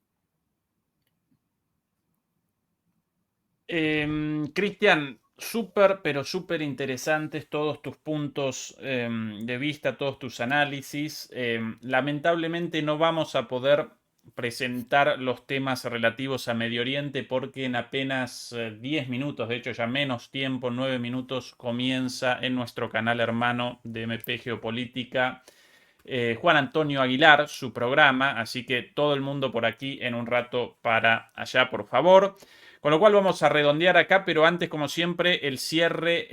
Cristian, súper, pero súper interesantes todos tus puntos de vista, todos tus análisis. Lamentablemente no vamos a poder presentar los temas relativos a Medio Oriente porque en apenas 10 minutos, de hecho ya menos tiempo, 9 minutos, comienza en nuestro canal hermano de MP Geopolítica Juan Antonio Aguilar, su programa, así que todo el mundo por aquí en un rato para allá, por favor. Con lo cual vamos a redondear acá, pero antes, como siempre, el cierre,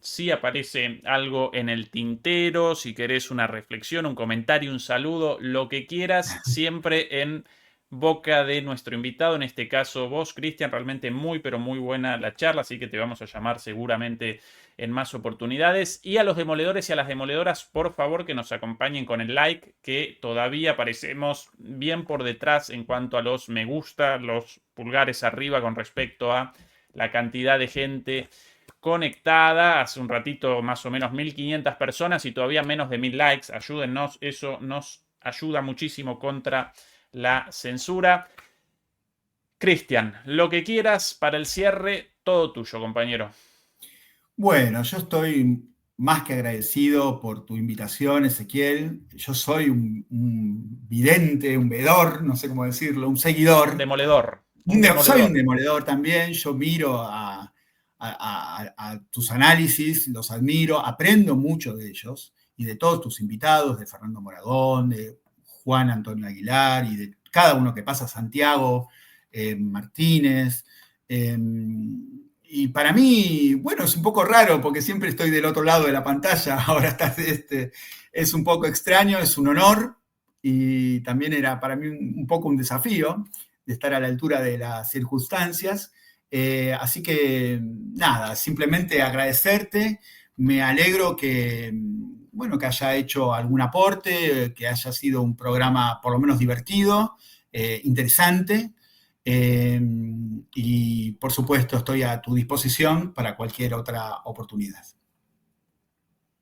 si aparece algo en el tintero, si querés una reflexión, un comentario, un saludo, lo que quieras, siempre en boca de nuestro invitado, en este caso vos, Cristian, realmente muy, pero muy buena la charla, así que te vamos a llamar seguramente en más oportunidades. Y a los demoledores y a las demoledoras, por favor, que nos acompañen con el like, que todavía aparecemos bien por detrás en cuanto a los me gusta, los pulgares arriba con respecto a la cantidad de gente conectada. Hace un ratito más o menos 1500 personas y todavía menos de 1000 likes. Ayúdennos, eso nos ayuda muchísimo contra la censura. Cristian, lo que quieras para el cierre, todo tuyo, compañero. Bueno, yo estoy más que agradecido por tu invitación, Ezequiel. Yo soy un vidente, un vedor, no sé cómo decirlo, un seguidor. Demoledor. Soy un demoledor también. Yo miro a tus análisis, los admiro, aprendo mucho de ellos y de todos tus invitados, de Fernando Moragón, de Juan Antonio Aguilar y de cada uno que pasa, Santiago Martínez. y para mí, bueno, es un poco raro porque siempre estoy del otro lado de la pantalla, ahora es un poco extraño, es un honor y también era para mí un poco un desafío de estar a la altura de las circunstancias. Así que nada, simplemente agradecerte, me alegro que, bueno, que haya hecho algún aporte, que haya sido un programa por lo menos divertido, interesante. Y por supuesto estoy a tu disposición para cualquier otra oportunidad.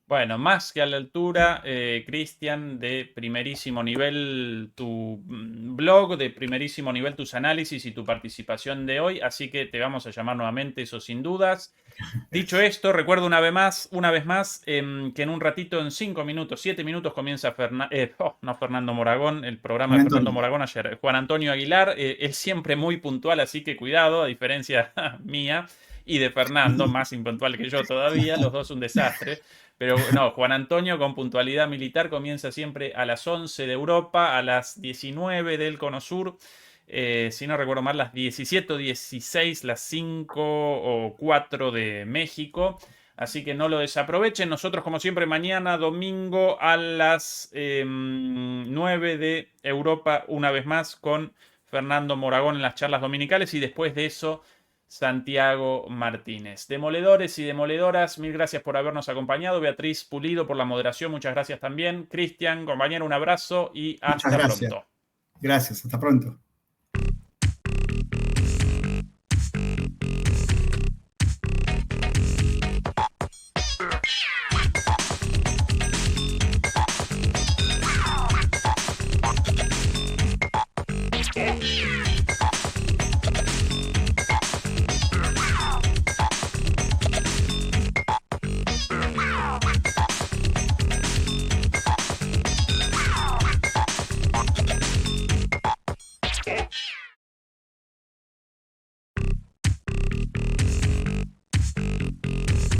Bueno, más que a la altura, Cristian, de primerísimo nivel tu blog, de primerísimo nivel tus análisis y tu participación de hoy, así que te vamos a llamar nuevamente, eso sin dudas. Dicho esto, recuerdo una vez más, que en un ratito, en 5 minutos, 7 minutos, comienza Fernando Moragón, el programa Juan de Fernando Antonio. Moragón ayer. Juan Antonio Aguilar, es siempre muy puntual, así que cuidado, a diferencia mía y de Fernando, más impuntual que yo todavía, los dos un desastre. Pero no, Juan Antonio con puntualidad militar comienza siempre a las 11 de Europa, a las 19 del Cono Sur. Si no recuerdo mal, las 17 o 16, las 5 o 4 de México. Así que no lo desaprovechen. Nosotros, como siempre, mañana domingo a las 9 de Europa, una vez más, con Fernando Moragón en las charlas dominicales. Y después de eso, Santiago Martínez. Demoledores y demoledoras, mil gracias por habernos acompañado. Beatriz Pulido por la moderación, muchas gracias también. Cristian, compañero, un abrazo y Muchas hasta gracias. pronto. Gracias, hasta pronto.